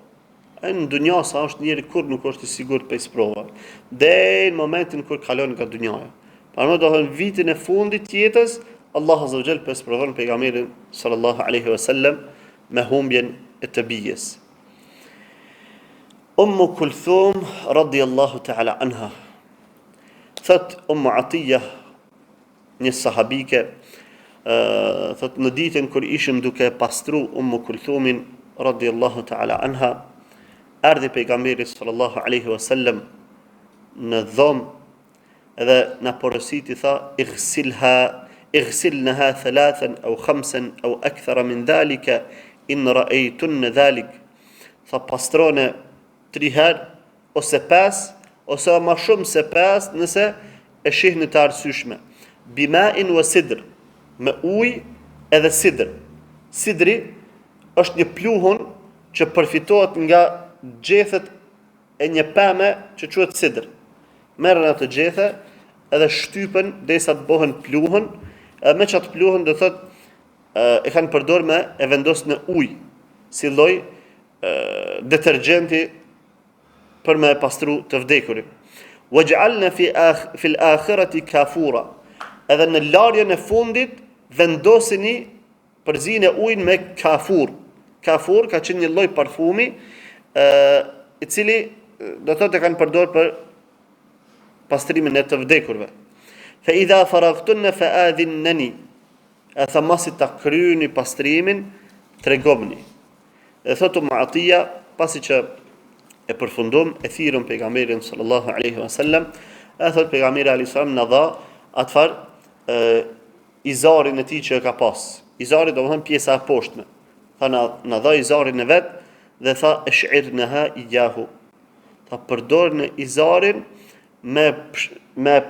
E në dynja sa është njeri kur nuk është i sigur për sprova. Dhe në momentin kur kalon nga dynjaja. Parmë do thënë vitin e fundit jetës, Allah azza wa jall për sprovon pejgamberin sallallahu alaihi wasallam me humbjen e të bijes. Ummu Kulthum radiyallahu ta'ala anha. Thot Ummu Atiyah, një sahabike, thot në ditën kur ishim duke pastru Ummu Kulthumin radiyallahu ta'ala anha, ardhi pejgamberi sallallahu alaihi wasallam në dhomë edhe na porositi, tha, اغسلنها 3 أو 5 أو أكثر من ذلك إن رأيتن ذلك. Tha, pastrone 3 herë ose 5 ose më shumë se 5 nëse e shihni të arsyeshme. Bima'in wa sidr, me ujë edhe sidr. Sidri është një pluhun që përfitohet nga gjethet e një pemë që quhet sidr. Merren atë gjethe edhe shtypen derisa të bëhen pluhun, edhe me çat pluhun do thot e kanë përdorur me e vendos në ujë, si lloj detergjenti për me pastru të vdekurin. Waj'alna fi al-akhirati kafura. Edhe në larjen e fundit vendosini përzinë e ujit me kafur. Kafur ka qenë një lloj parfumi i cili do thotë e kanë përdorur për pastrimin e të vdekurve. Fa idha faragtunna fa'adhinnani. Atha masi ta kryeni pastrimin, tregomni. E thotë Mu'atiya, pasi që e përfundum, e thirrën pejgamberin sallallahu alaihi wasallam, e thotë pejgamberi alayhis salam na dha atfar izarin e tij që e ka pas. Izari do të thonë pjesa e poshtme. Tha na dha izarin e vet dhe tha esh'irnaha iyahu. Tha përdorni izarin me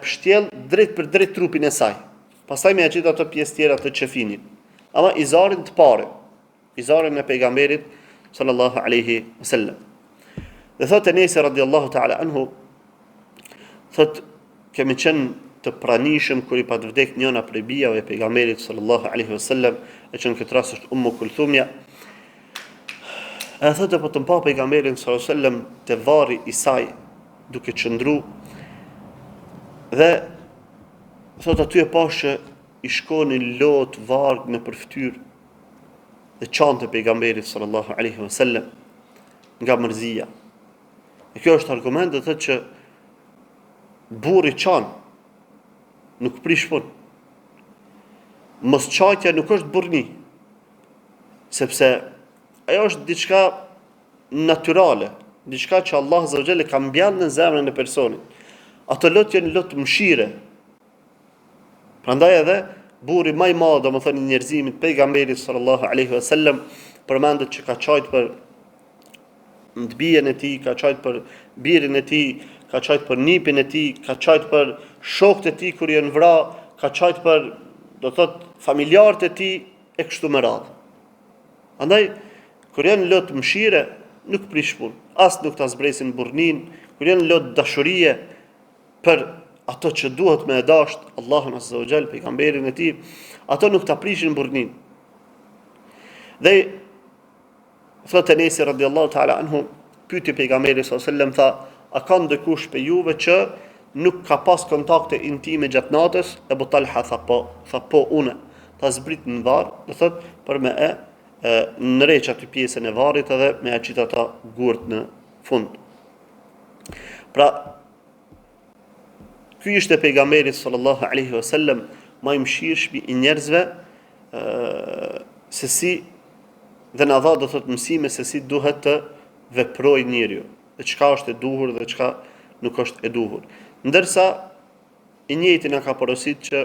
pështjell drejt për drejt trupin e saj. Pastaj më aqit ato pjesë tjera të qefinit. Ama izarin të parë, izarin e pejgamberit sallallahu alaihi wasallam. Dhe thotë Enes radhiyallahu ta'ala anhu, thotë kemi qenë të pranishëm kur i pat vdek njëna prej bijave e pejgamberit sallallahu alaihi wasallam, e që në këtë rast është Ummu Kulthumja. E thotë po të mpa pejgamberin sallallahu alaihi wasallam te varri i saj duke qëndru, dhe thotë aty e pash që i shkonin lot varg në përftyr dhe çante pejgamberit sallallahu alaihi wasallam nga mërzia. E kjo është argument, do thotë që burri çan, nuk prish punë. Mos çajtja nuk është burrni, sepse ajo është diçka natyrale, diçka që Allah Azza wa Jalla ka mbjellë në zemrën e personit. Ato lot janë lot mëshire. Prandaj edhe burri më i madh, domethënë i njerëzimit, pejgamberi sallallahu alaihi wasallam, përmendet që ka çajt për të bijen e tij, ka çajt për birin e tij, ka çajt për nipin e tij, ka çajt për shokët e tij kur janë vrarë, ka çajt për, do thot, familjarët e tij e kështu me radhë. Andaj kur janë lot mëshire, nuk prish punë, as nuk ta zbresin burrnin, kur janë lot dashurie për ato që duhet me e dasht Allahun Azza wa Jall, pejgamberin e tij, ato nuk ta prishin burrnin. Dhe thotë Enesi radiallahu ta'ala anhu, pyeti pejgamberi sallallahu alaihi wasallam, tha, a ka ndikush për juve që nuk ka pas kontakte intime gjatë natës? Ebu Talha tha po une. Ta zbrit në varr, do thot për me nëreq aty pjesën e varrit edhe me e qita ta gurt në fund. Pra, ky ishte pejgamberi sallallahu alaihi wasallam, më i mëshirshëm i njerëzve, se si dhe na dha, do thot, mësime se si duhet të veprojë njeriu, dhe çka është e duhur dhe çka nuk është e duhur. Ndërsa i njëjti na ka porositur që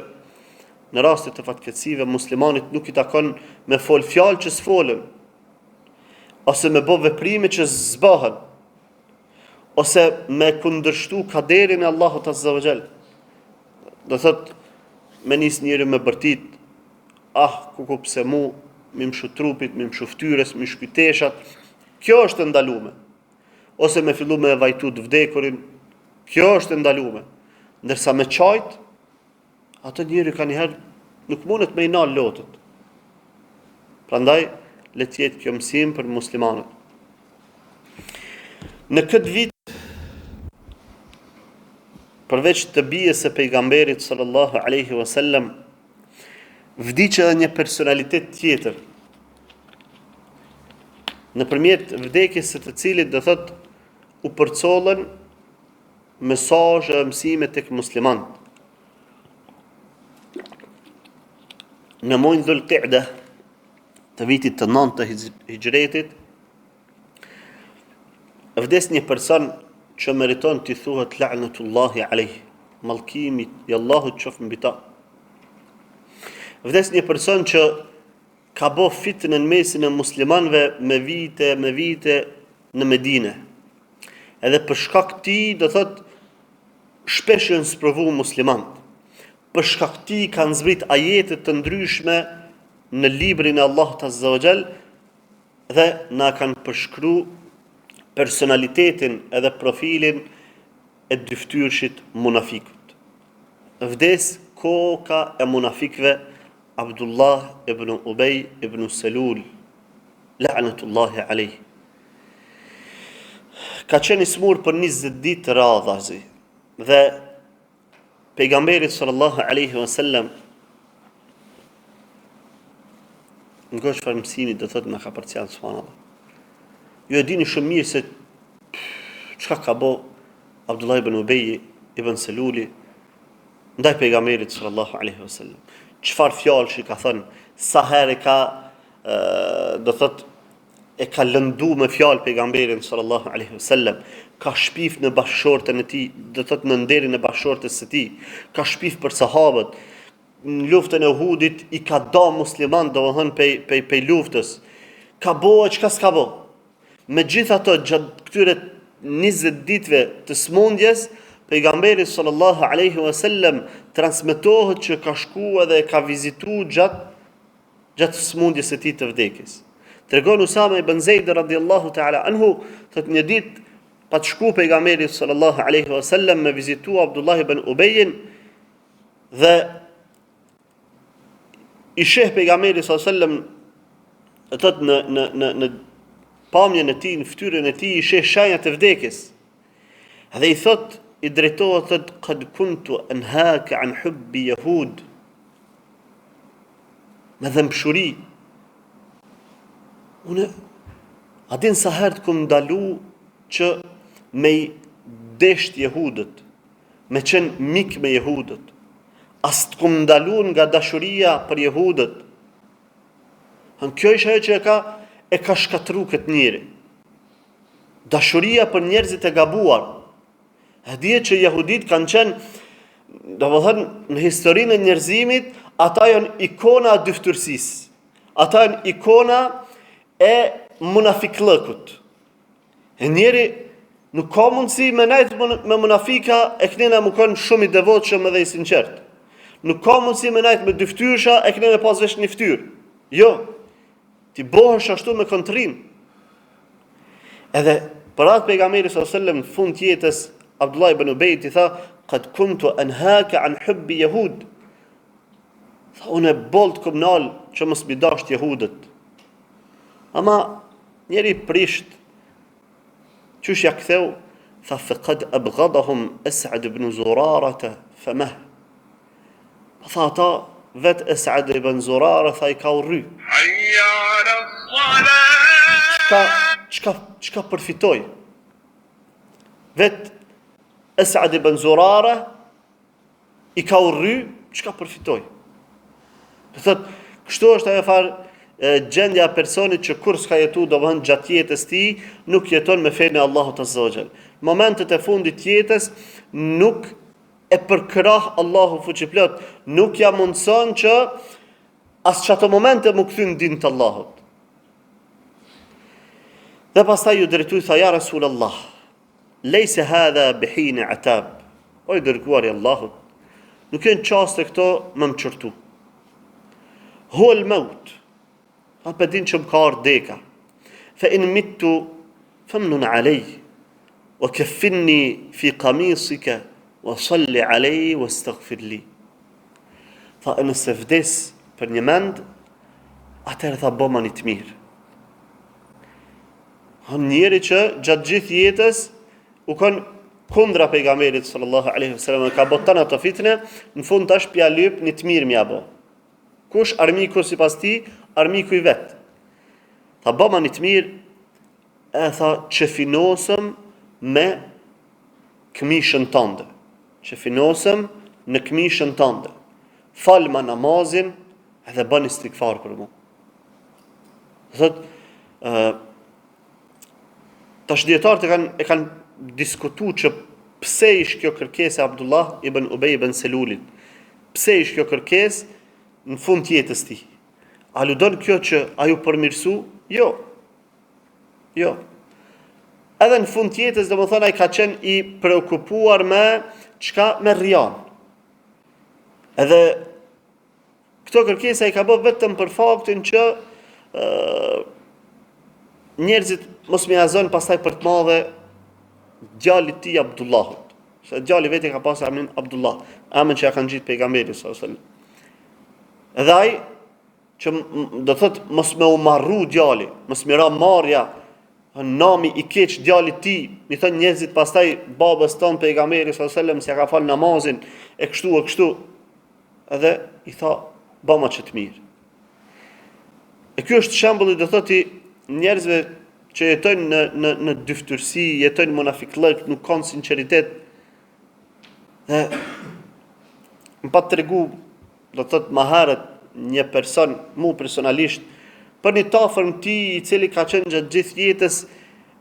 në raste të fatkeqësive muslimanit nuk i takon me fol fjalë që s'folën, ose me bë veprime që s'bëhen, ose me kundërshtu kaderin e Allahut Azza wa Jall. Do thot, me nis njëri me bërtit, ku pse mu, mi mshu trupit, mi mshu ftyrës, mi shkyteshat, kjo është ndalume. Ose me fillu me vajtu të vdekurin, kjo është ndalume. Ndërsa me qajt, atë njëri ka njëherë nuk mundet me i nal lotët. Prandaj, le të jetë kjo mësim për muslimanët. Në këtë vit, përveç të bijes së pejgamberit sallallahu alaihi wasallam, vdiqë edhe një personalitet tjetër, nëpërmjet vdekjes së të cilit, do thot, u përcollën mesazhe, mësime tek muslimanët. Në muajin Dhul-Qa'da të vitit të 9 të hijretit, vdes një person që meriton të thuhet la'natullahi alayhi, mallkimi i Allahut qof mbi ta. Vdes një person që ka bo fitnë në mesin e muslimanëve me vite në Medinë. Edhe për shkak të tij, do thot, shpesh janë sprovu muslimanët. Për shkak të tij kanë zbrit ajete të ndryshme në librin e Allahut Azza wa Jall dhe na kanë përshkruar personalitetin edhe profilin e dyftyrshit munafikut. Vdes koka e munafikëve Abdullah ibn Ubay ibn Salul, la'natullahi alayhi. Ka qenë i smur për 20 ditë radhazi, dhe pejgamberi sallallahu alaihi wasallam nga çfarë mësimi do thotë na ka përcjell, subhanallahu. Ju e dini shumë mirë se çka ka bë Abdullah ibn Ubay ibn Saluli ndaj pejgamberit sallallahu alaihi wasallam. Çfarë fjalë që ka thënë, sa herë ka do thot e ka lëndu me fjalë pejgamberin sallallahu alaihi wasallam, ka shpif në bashkëshortën e tij, do thot në nderin e bashkëshortës së tij, ka shpif për sahabët. Në luftën e Uhudit i ka da musliman, domethënë pe luftës. Ka bëu çka s'ka bëu. Megjithatë, gjatë këtyre 20 ditëve të smundjes, pejgamberi sallallahu alaihi wasallam transmetohet që ka shkuar dhe ka vizituar gjatë smundjes së tij të vdekjes. Tregon Usama ibn Zeid radhiyallahu ta'ala anhu, thot një ditë pa të shku pejgamberi sallallahu alaihi wasallam me vizitu Abdullah ibn Ubayin, dhe i sheh pejgamberi sallallahu alaihi wasallam thot në pamjen e tij, në fytyrën e tij, i sheh shenjat e vdekjes. Dhe i thot, i drejtohet, thot, qad kuntu anhaka an hubbi yahud, me dëmshuri. Unë a din sa herë kum ndalu që me i desht jehudët, me qenë mik me jehudët, as të kum ndalun nga dashuria për jehudët. Kjo është ajo që e ka shkatru këtë njeri. Dashuria për njerëzit e gabuar. E dihet që jehudit kanë qenë, domethënë në historinë e njerëzimit, ata janë ikona e dyftërsisë. Ata janë ikona e munafiklëkut. E njeri nuk ka mundësi me nejtë me munafika e kënina më kanë shumë i devotshëm edhe i sinqert. Nuk ka mundësi me nejtë me dyftyrsha e kënina pas vesh një ftyrë. Jo, ti bohesh ashtu me kontrim. Edhe për atë pejgamberi sallallahu alajhi wasallam në fund të jetës, Abdullah ibn Ubay i tha: "Qad kuntu anhaka an hubbi yahud." Tha, unë bolt kommunal që mos mi dasht jehudët. Ama njeri prisht, qysh ja ktheu, tha faqad abghadahum As'ad ibn Zurarata famah. Tha ata vet As'ad ibn Zurara tha I ka urry. Çka përfitoj? Vet As'ad ibn Zurara I ka urry, çka përfitoj? Do thot, kështu është ajo farë gjendja e personit që kur s'ka jetu domethënë gjatë jetës tij, nuk jeton me fenë e Allahut azza wa jall. Momentet e fundit të jetës nuk e përkrah Allahu fuqiplot, nuk ja mundson që as çato momente më kthyn din të Allahut. Dhe pastaj ju drejtoi tha ja Rasulullah, lejse hadha bihin atab. O I dërguari I Allahut, nuk janë çaste këto më çortu. Huwa al-maut. A për din që më ka ardhur deka. Fa in mittu famnun alej, wa kaffinni fi qamisika wa salli alej wa astaghfir li. Tha nëse vdes për një mend, atëherë tha bëma një të mirë. Njeri që gjatë gjithë jetës u kon kundra pejgamberit sallallahu alaihi wasallam, ka botan ato fitne, në fund tash pja lyp një të mirë mja bo. Kush armiku sipas ti, armiku I vet. Tha bëma një të mirë, e tha që finosëm me këmishën tënde. Që finosëm në këmishën tënde. Falma namazin edhe bën istighfar për mu. Thot, tash dietarët e kanë diskutuar që pse ish kjo kërkesë e Abdullah ibn Ubay ibn Selulit. Pse ish kjo kërkesë në fund të jetës tij? A ludon kjo që aju përmirësu? Jo. Jo. Edhe në fund të jetës, domethënë ai ka qenë I preokupuar me çka me rian. Edhe këto kërkesa I ka bërë vetëm për faktin që njerëzit mos më jazojnë pastaj për të madhe djalit tij Abdullahut. Se djali vetë ka pasur emrin Abdullah, emrin që ja kanë gjitë pejgamberi sallallahu alajhi wasallam. Edhe ai që do thot mos më u marru djali, mos më ra marrja nami I keq djalit tij, I thon njerëzit pastaj babës ton pejgamberi sallallahu alajhi wasallam s'ja ka fal namazin e kështu. Edhe I tha bëma që të mirë. E ky është shembulli do thot I njerëzve që jetojnë në dyftërsi, jetojnë munafiklëk, nuk kanë sinqeritet. Dhe më pa tregu, do thot më herët një person, mu personalisht, për një tafër më ti I cili ka qenë gjatë gjithë jetës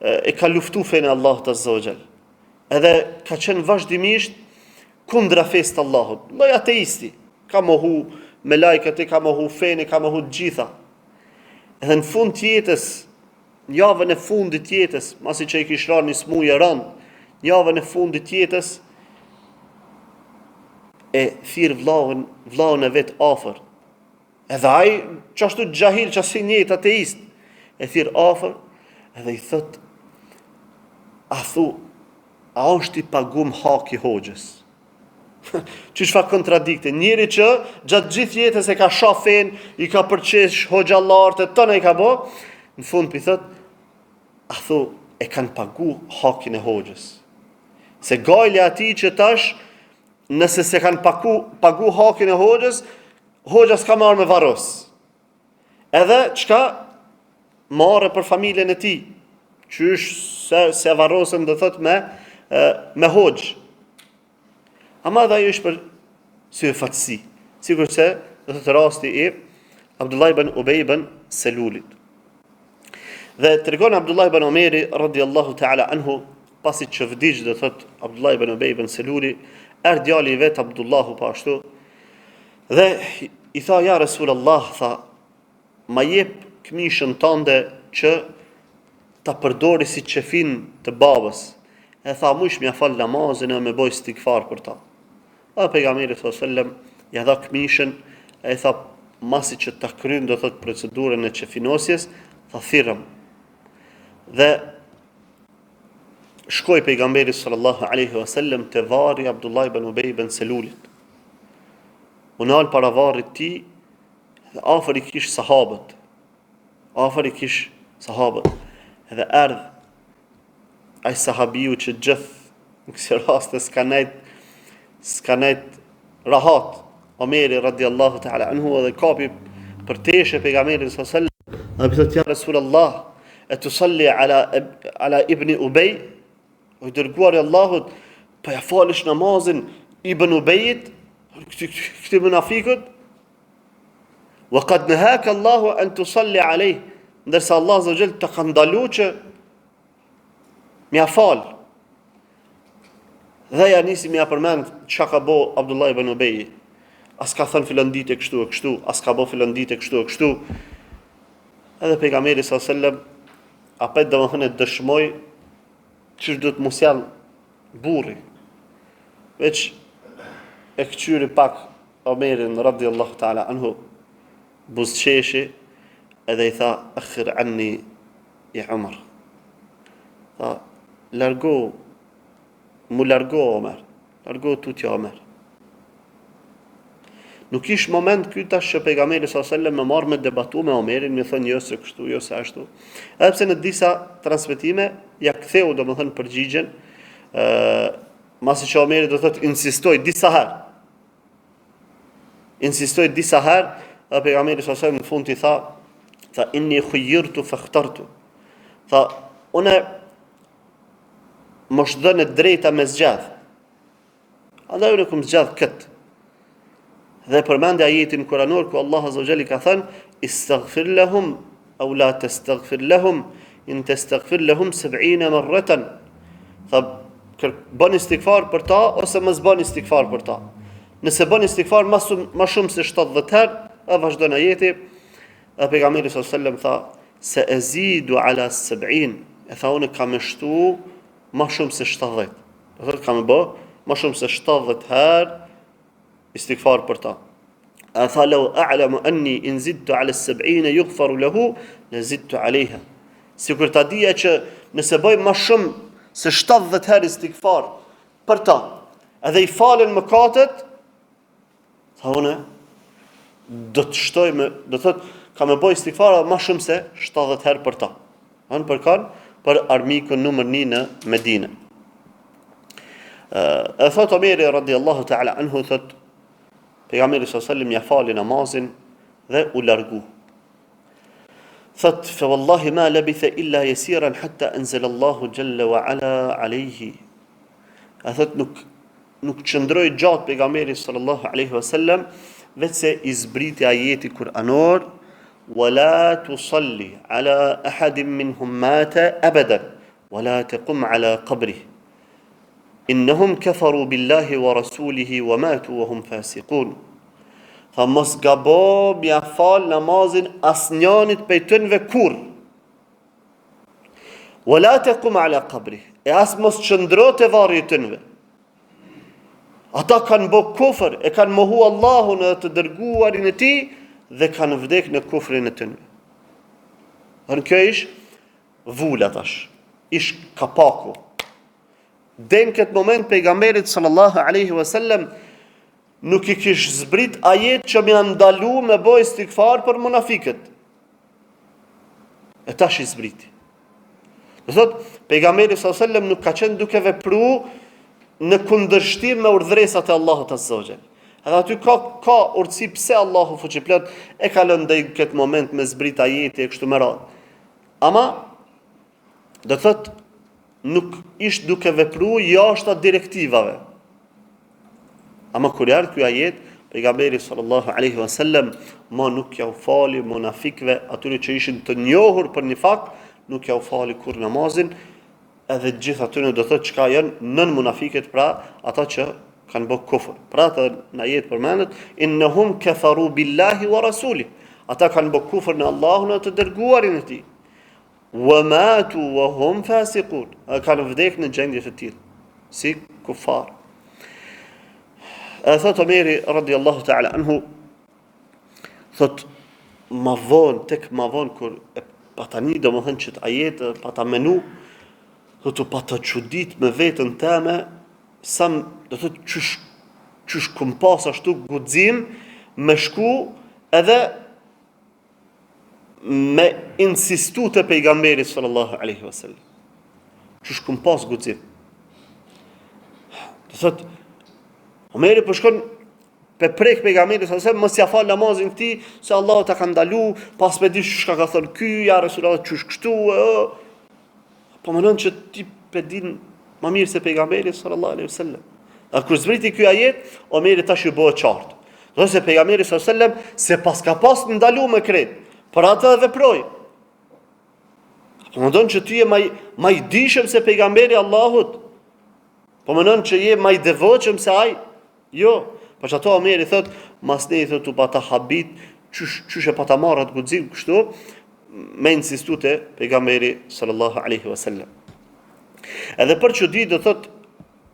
e ka luftu fenë Allahut azza wa jall. Edhe ka qenë vazhdimisht kundra fesë të Allahut. Lloj ateisti, ka mohu me lajket, ka mohu fenë, ka mohu të gjitha. Edhe në fund të jetës, në javën e fundit të jetës, masi që I kish rënë një smujë rënd, në javën e fundit të jetës, e thirr vllahun e vet afër. Edhe ai çashtu xahil që si një ateist, e thirr afër, edhe I thot, a është I pagum haki hoxhës? Çish fa kontradikte, njëri që gjatë gjithë jetës e ka shafen, I ka përqesh hoxhallartë, tonë I ka bë, në fund I thot, e kanë pagu hakin e hoxhës. Se gajli ati që tash, nëse se kanë pagu hakin e hoxhës, hoxha s'ka marrë me varros. Edhe çka marrë për familjen e tij. Qysh se varrosën do thot me hoxh. Ama dhe ajo është për sy e fatësi. Sikur se do të rasti i Abdullah ibn Ubej ibn Selulit. Dhe tregon Abdullah ibn Omeri radhiyallahu ta'ala anhu, pasi që vdiq, do thot Abdullah ibn Ubej ibn Seluli, erdhi djali i vet Abdullahu po ashtu, dhe i tha ja Rasulullah, tha, ma jep këmishën tënde që ta përdori si qefin të babës. E tha, mush m'ja fal namazin e me boj stikfar për ta. A pejgamberi sallallahu alaihi wasallam ja dha këmishën, e tha, masi që ta kryen, do thot procedurën e qefinosjes, tha thirrëm. Dhe shkoi pejgamberi sallallahu alaihi wasallam te varri Abdullah ibn Ubej ibn Selulit. U nal para varrit ti, dhe afër i kish sahabët. Edhe erdh ai sahabiu që gjithë në kësë raste s'ka nejt rahat. Omeri radiallahu ta'ala anhu edhe kapi për teshe pejgamberin sallallahu alaihi wasallam. Dhe thot ja Rasulullah, e të salli ala ibni Ubej, o i dërguar i Allahut, pa ja falish namazin ibn Ubejit, këti munafikët, wa qad nahaka Allahu an tusalli alayh, ndërsa Allah azza wa jall të ka ndalu që m'ja fal. Dhe ja nisi m'ja përmend çka ka bo Abdullah ibn Ubej. As ka thënë filan ditë kështu e kështu, as ka bo filan ditë kështu e kështu. Edhe pejgamberi sallallahu alaihi wasallam apet domethënë dëshmoi që do të mos janë burri. Veç e këqyri pak Omerin radiallahu ta'ala anhu, buzqeshi, edhe i tha, akhir anni i Umar. Tha, largo Omer, largo tutja Omer. Nuk ish moment ky tash që pejgamberi sallallahu alaihi wasallam më marr me debatu me Omerin, më thonë jo se kështu, jo se ashtu. Edhe pse në disa transmetime ja ktheu domethënë përgjigjen, masi që Omeri do thotë insistoi disa herë. Dhe pejgamberi sallallahu alaihi wasallam në fund i tha inni khuyyirtu fakhtartu. Tha, unë më shëdhën e drejta me zgjadh. Andaj unë kum zgjadh këtë. Dhe përmende ajetin kuranor ku Allah azza wa jalla ka thënë istaghfir lahum aw la tastaghfir lahum in tastaghfir lahum 70 marratan. Tha, bën istighfar për ta ose mos bën istighfar për ta. Nëse bën istighfar më shumë se 70 herë, e vazhdon ajeti, e pejgamberi sallallahu alaihi wasallam tha se azidu ala 70. E tha unë kam shtu më shumë se 70. Do thotë kam bë më shumë se 70 herë istighfar për ta. A tha lau a'lamu anni in zidtu ala 70 yughfaru lahu la zidtu alayha. Sikur ta dija që nëse bëj më shumë se 70 herë istighfar për ta, edhe i falen mëkatet, tha unë do të shtoj do thot kam e bëj istighfar më shumë se 70 herë për ta. An për kan për armikun numër 1 në Medinë. E thot Omeri radiallahu ta'ala anhu, thot pejgamberi sallallahu alaihi wasallam ja fali namazin dhe u largu. Thot fa wallahi ma labitha illa yasiran hatta anzala Allahu jalla wa ala alayhi. Thot nuk qëndroi gjatë pejgamberi sallallahu alaihi wasallam vetëse i zbriti ajeti kuranor wala tusalli ala ahadin minhum mata abadan wala taqum ala qabrihi innahum kafaru billahi wa rasulihi wa matu wa hum fasiqun. Tha mos gabo mja fal namazin asnjanit prej tënve kur. Wala taqum ala qabri. E as mos qëndro te varri i tënve. Ata kanë bë kufër, e kanë mohu Allahun dhe të dërguarin e tij dhe kanë vdek në kufrin e tënve. Kjo ish vula tash. Ish kapaku. Dhe në këtë moment pejgamberit sallallahu alaihi wasallam nuk i kish zbrit ajet që më ndalu me boj istighfar për munafikët. E tash i zbriti. Do thot, pejgamberi sallallahu alaihi wasallam nuk ka qenë duke vepruar në kundërshtim me urdhëresat e Allahut azza wa jall. Edhe aty ka urtësi pse Allahu fuqiplot e ka lënë në këtë moment me zbrit ajeti e kështu me radhë. Ama do thot nuk ish duke vepruar jashtë direktivave. Ama kur ardh ky ajet, pejgamberi sallallahu alaihi wasallam ma nuk ja u fali munafikëve, atyre që ishin të njohur për nifak, nuk ja u fali kur namazin, edhe gjithë atyre do thotë çka janë nën munafiqet, pra ata që kanë bë kufër. Pra ata në ajet përmendet innahum kafaru billahi wa rasuli. Ata kanë bë kufër në Allahun e të dërguarin e tij. Wa matu wa hum fasiqun. Kanë vdekur në gjendje të tillë, si kufar. Thot Omeri radiallahu ta'ala anhu, thot ma vonë kur e patani do më thënë që të ajetë, pata menu, thot u pata çudit me vetën teme, sa do thot qysh kum pas ashtu guxim me shku edhe me insistu të pejgamberit sallallahu alaihi wasallam. Qysh kum pas guxim. Do thot Omeri po shkon pe prek pejgamberit sallallahu alaihi wasallam, mos ja fal namazin këtij, se Allahu ta ka ndalu, pas me di çka ka thënë ky, ja Resulullah çysh kështu. Po mendon që ti pe din më mirë se pejgamberi sallallahu alaihi wasallam. A kur zbriti ky ajet, Omeri tash u bë qartë. Do se pejgamberi sallallahu alaihi wasallam se pas ka pas ndalu me kret, për atë veproi. Po mendon që ti je më i dishëm se pejgamberi Allahut. Po mendon që je më i devotshëm se ai. Jo, për që ato Omeri thot, mas ne i thot u pata habit, qysh e pata marrat guxim kështu, me insistu te pejgamberi sallallahu alaihi wasallam. Edhe për çudi do thot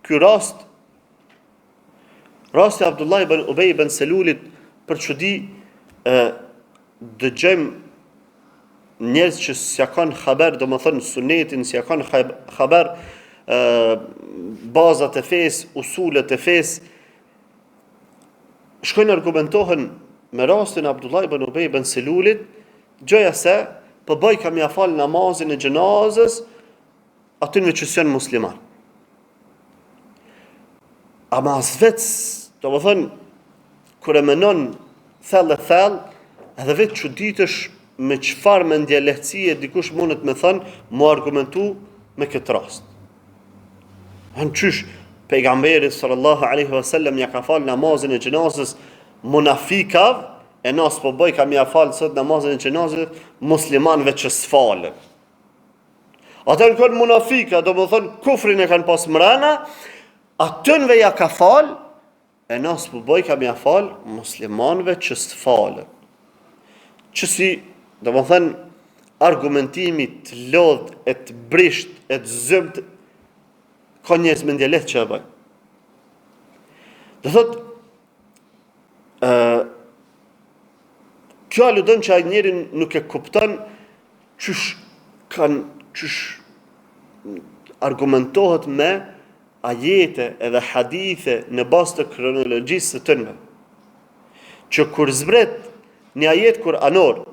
ky rasti Abdullah ibn Ubay ibn Selulit, për çudi dëgjojmë njerëz që s'ja kanë haber, domethënë sunetin, s'ja kanë haber bazat e fesë, usulet e fesë, shkojnë argumentohen me rastin Abdullah ibn Ubay ibn Selulit, gjëja se përbëj kam ja fal namazin e xhenazës atyre që janë musliman. Ama as vetë, do më thënë, kur e menon thellë, edhe vetë çuditësh me çfarë mendje lehtësie dikush mundet me thënë, mu argumentu me këtë rast. Në qysh, pejgamberi sallallahu alaihi wasallam ja ka fal namazin e xhenazës munafikav, e nas po bëj kam ja fal sot namazin e xhenazës muslimanëve që s'falën. Ata kanë munafika, do më thënë kufrin e kanë pas mrena, atënve ja ka fal, e nas po bëj kam ja fal muslimanëve që s'falën. Që si, do më thënë, argumentimi të lodh, e të brisht, e të zëmt, ka njerëz me ndjelet që e bëjnë. Do thot, kjo aludon që ai njeri nuk e kupton qysh argumentohet me ajete edhe hadithe në bazë të kronologjisë së tënve. Që kur zbret një ajet kuranor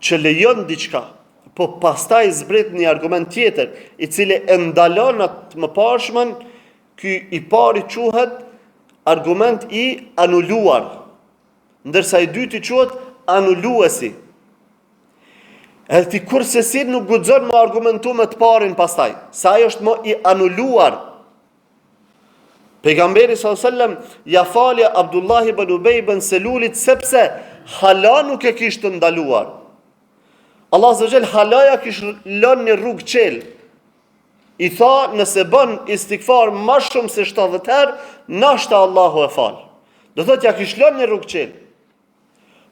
që lejon diçka, po pastaj zbret një argument tjetër, i cili e ndalon atë më pashmen, ky i pari quhet argument i anuluar, ndërsa i dyti quhet anuluesi. Edhe ti kurse si nuk guxon më argumentu me të parin pastaj, sa ajo është më i anuluar. Pejgamberi sallallahu alajhi wasallam ja falja Abdullah ibn Ubay ibn Selulit sepse hala nuk e kishte ndaluar. Allah azza wa jall halaja kishte lënë një rrugë qel. I tha nëse bën istighfar më shumë se 70 herë, nashta Allahu e fal. Do thotë ja kishte lënë një rrugë qel.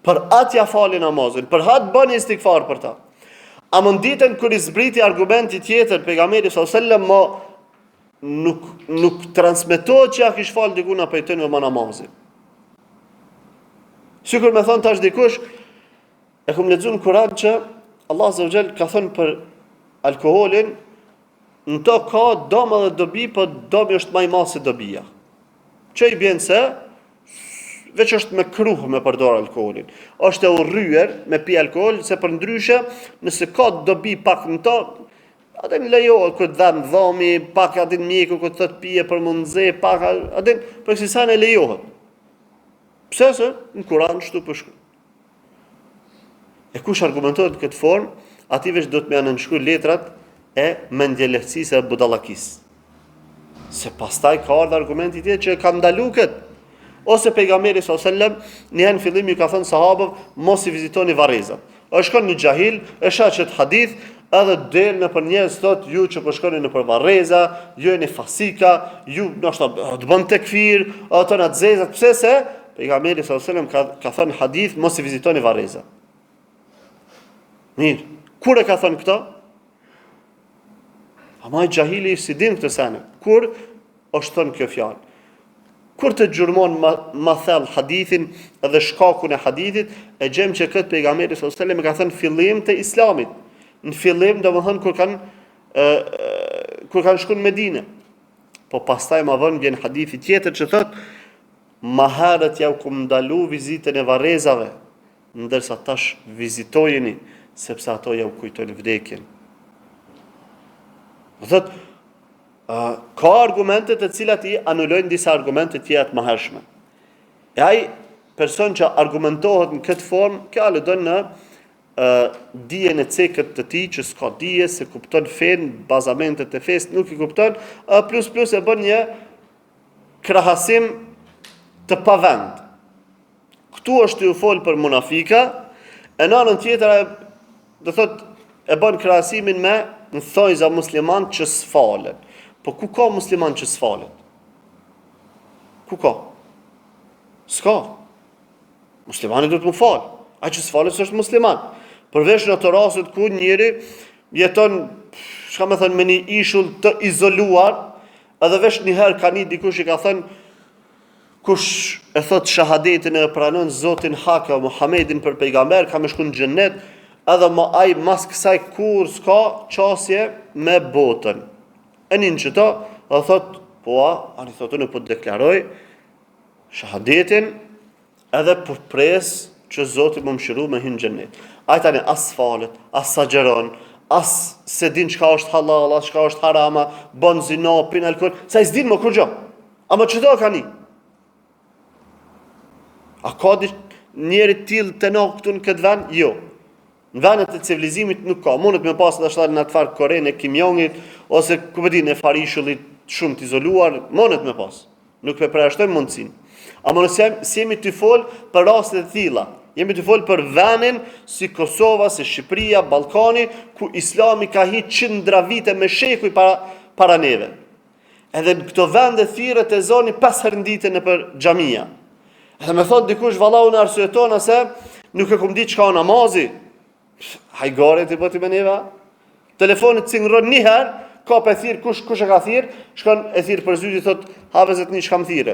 Për atë ja fali namazin, për atë bën istighfar për ta. A më ditën kur i zbriti argumenti tjetër, pejgamberi sallallahu alajhi wasallam nuk transmetohet që ja kish fal dikuna prej tyre me namazin. Sikur me thon tash dikush, e kam lexuar në Kur'an që Allah azza wa jall ka thënë për alkoolin, në to ka dëm dhe dobi, po dobi është më i madh se dobia. Që i bën se veç është me kruh me përdor alkoolin. Është e urryer me pi alkool, se për ndryshe, nëse ka dobi pak në to, atë në lejohet këtë dham dhami, pak atë në mjeku këtë thot pije për mundze, pak atë për kësi sa në lejohet. Pse se në Kur'an shtu përshku. E kush argumentohet në këtë formë, ati veç do të me anënshkruaj letrat e mendjelehtësisë e budallakisë. Se pastaj ka ardhur argumenti tjetër që ka ndalu këtë. Ose pejgamberi sallallahu alajhi wasallam në fillim ju ka thënë sahabëve mos i vizitoni varrezat. Është shkon një xahil, e shaqet hadith, edhe del në për njerëz thot ju që po shkoni në për varreza, ju jeni fasika, ju ndoshta të bën tekfir, ato na xezat, pse se pejgamberi sallallahu alajhi wasallam ka thënë hadith mos i vizitoni varrezat. Mirë, kur e ka thënë këto? Ama i xahili si din këtë sene. Kur është thënë kjo fjalë? Kur të gjurmon ma thellë hadithin edhe shkakun e hadithit, e gjem që këtë pejgamberi sallallahu alajhi wasallam ka thënë fillim të islamit. Në fillim domethënë kur kanë shkuar në Medinë. Po pastaj ma vonë vjen hadithi tjetër që thotë ma herët ja u kum ndalu vizitën e varrezave, ndërsa tash vizitojeni sepse ato ja u kujtojnë vdekjen. Do thotë ka argumente të cilat i anulojnë disa argumente tjera të mëhershme. E ai person që argumentohet në këtë formë, kjo aludon në dijen e cekët të tij që s'ka dije, se kupton fen, bazamentet e fesë nuk i kupton, plus e bën një krahasim të pavend. Këtu është ju fol për munafika, e në anën tjetër do thotë e bën krahasimin me në thojza musliman që s'falen. Po ku ka musliman që s'falet? Ku ka? S'ka. Muslimani do të mu falë. Ai që s'falet s'është musliman. Përveç në të rastet ku njëri jeton, çka më thënë, me një ishull të izoluar, edhe veç njëherë ka një dikush i ka thënë, kush e thot shahadetin e pranon Zotin Haka Muhammedin për pejgamber, ka me shku në xhennet, edhe më ai mas kësaj kur s'ka qasje me botën. E njën që ta, dhe thot, po ani thotë në po të deklaroj shahadetin edhe për pres që Zotit më mëshiru me hinë xhennet. Ai tani as falet, as sagjeron, as se din çka është halal, as çka është harama, bën zina, pin alkool, sa i s'din më kur gjë. Ama çdo ka një. A ka njëri tillë të na këtu në këtë vend? Jo. Në vendet e civilizimit nuk ka. Mundet me pas dashur në atë farë Korenë e Kim Jong-il ose ku e e farishullit shumë të izoluar, mundet me pas. Nuk e përjashtojmë mundsinë. Ama nëse jemi të fol për raste të tilla, jemi të fol për vendin si Kosova, si Shqipëria, Ballkani, ku Islami ka hiç qindra vite me shekuj para neve. Edhe në këto vende thirrët e zoni 5 herë në ditë nëpër xhamia. Edhe më thot dikush vallahu në arsyeton se nuk e kum ditë çka namazi. Hajgore të bëti me neva. Telefonit cingron një herë, ka për thirë, kush e ka thirë, shkon e thirë për zyti, thot, havezet një shkam thire.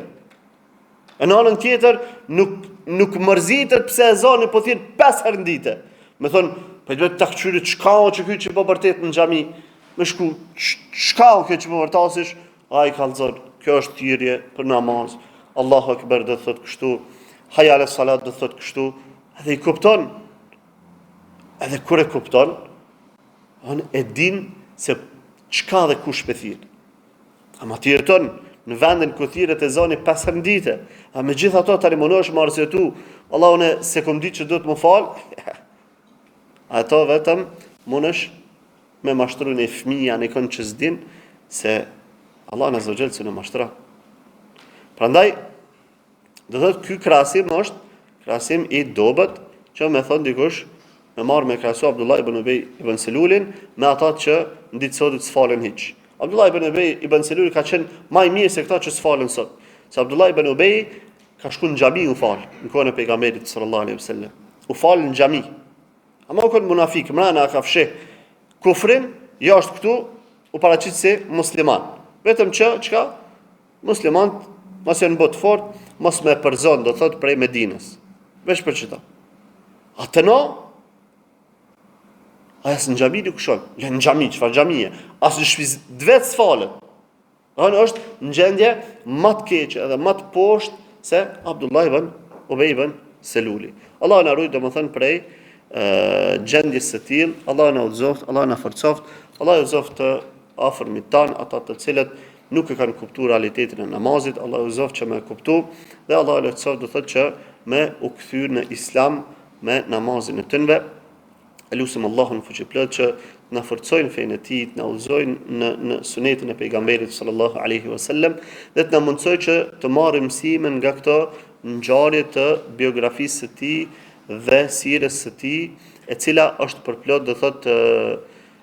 E në anën tjetër, nuk mërzitet pse e zoni po thirë 5 herë në dite. Me thonë, për i duhet të këqyrit, qka o që kjo që po bërtet në xhami, me shku, qka o kjo që po bërtasish, a i kalëzor, kjo është thirje për namaz, Allahu Akbar dhe thot kështu, hajale salat dhe thot kështu, edhe i kupton. Edhe kur e kupton, e din se çka dhe kush pe thirë. Ama të jeton në vendin ku thirret e zoni 5 herë në ditë, a me gjithë ato tani mënosh më arsyetu, Allah unë se kom ditë që do të më fal, ato vetëm mënosh me mashtru në fëmija në ikon që s'din, se Allah në zogjel që në mashtra. Prandaj, do thotë ky krahasim është krahasim i dobët, që me thonë dikush, me marrë me krahasu Abdullah ibn Ubej ibn Selulin me ata që në ditë sotit s'falen hiç. Abdullah ibn Ubej ibn Seluli ka qenë më i mirë se këta që s'falen sot. Se Abdullah ibn Ubej ka shku në xhami u fal, në kohën e pejgamberit sallallahu alaihi wasallam. U fal në xhami. Ama u kon munafik, mrana ka fsheh kufrin, jashtë këtu u paraqit si musliman. Vetëm që çka? Musliman mos janë bot fort, mos me përzon, do thot prej Medinës. Veç për çita. Atëno as në xhami nuk shon. Në xhami, çfarë xhamie? As në shtëpi vetë s'falet. Ai është në gjendje më të keqe edhe më të poshtë se Abdullah ibn Ubej ibn Seluli. Allah na ruaj domethën prej gjendjes së tillë, Allah na udhëzoft, Allah na forcoft, Allah udhëzoft të afërmit tan ata të cilët nuk e kanë kuptuar realitetin e namazit, Allah udhëzoft që me kuptu dhe Allah lehtësoft do thotë që me u kthyer në Islam me namazin e tyre. Elusim Allahun fuqiplot që na forcojnë fenë e tij, na udhëzojnë në sunetin e pejgamberit sallallahu alaihi wasallam dhe të na mundsojë që të marrim mësime nga këto ngjarje të biografisë së tij dhe sirës së tij, e cila është përplot, do thotë,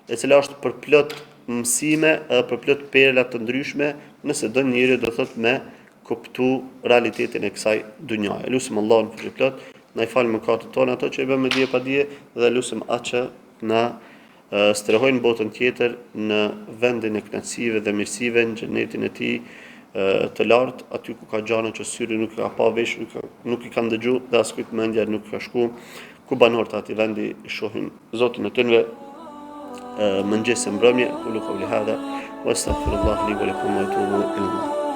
e cila është përplot mësime edhe përplot perla të ndryshme, nëse do njëri, do thotë, me kuptu realitetin e kësaj dunjaje. Lusim Allahun për plot, na I fal mëkatet tona ato që I bëmë dije pa dije dhe lusim atë që na strehojnë botën tjetër në vendin e kënaqësive dhe mirësive në xhenetin e tij të lartë, aty ku ka gjana që syri nuk ka pa vesh, nuk I kanë dëgju dhe as kujt mendja nuk ka shku, ku banorët atij vendi I shohin Zotin e tyre mëngjes e mbrëmje. Qulu qawli hadha wa astaghfirullah li wa lakum wa atubu ilayh.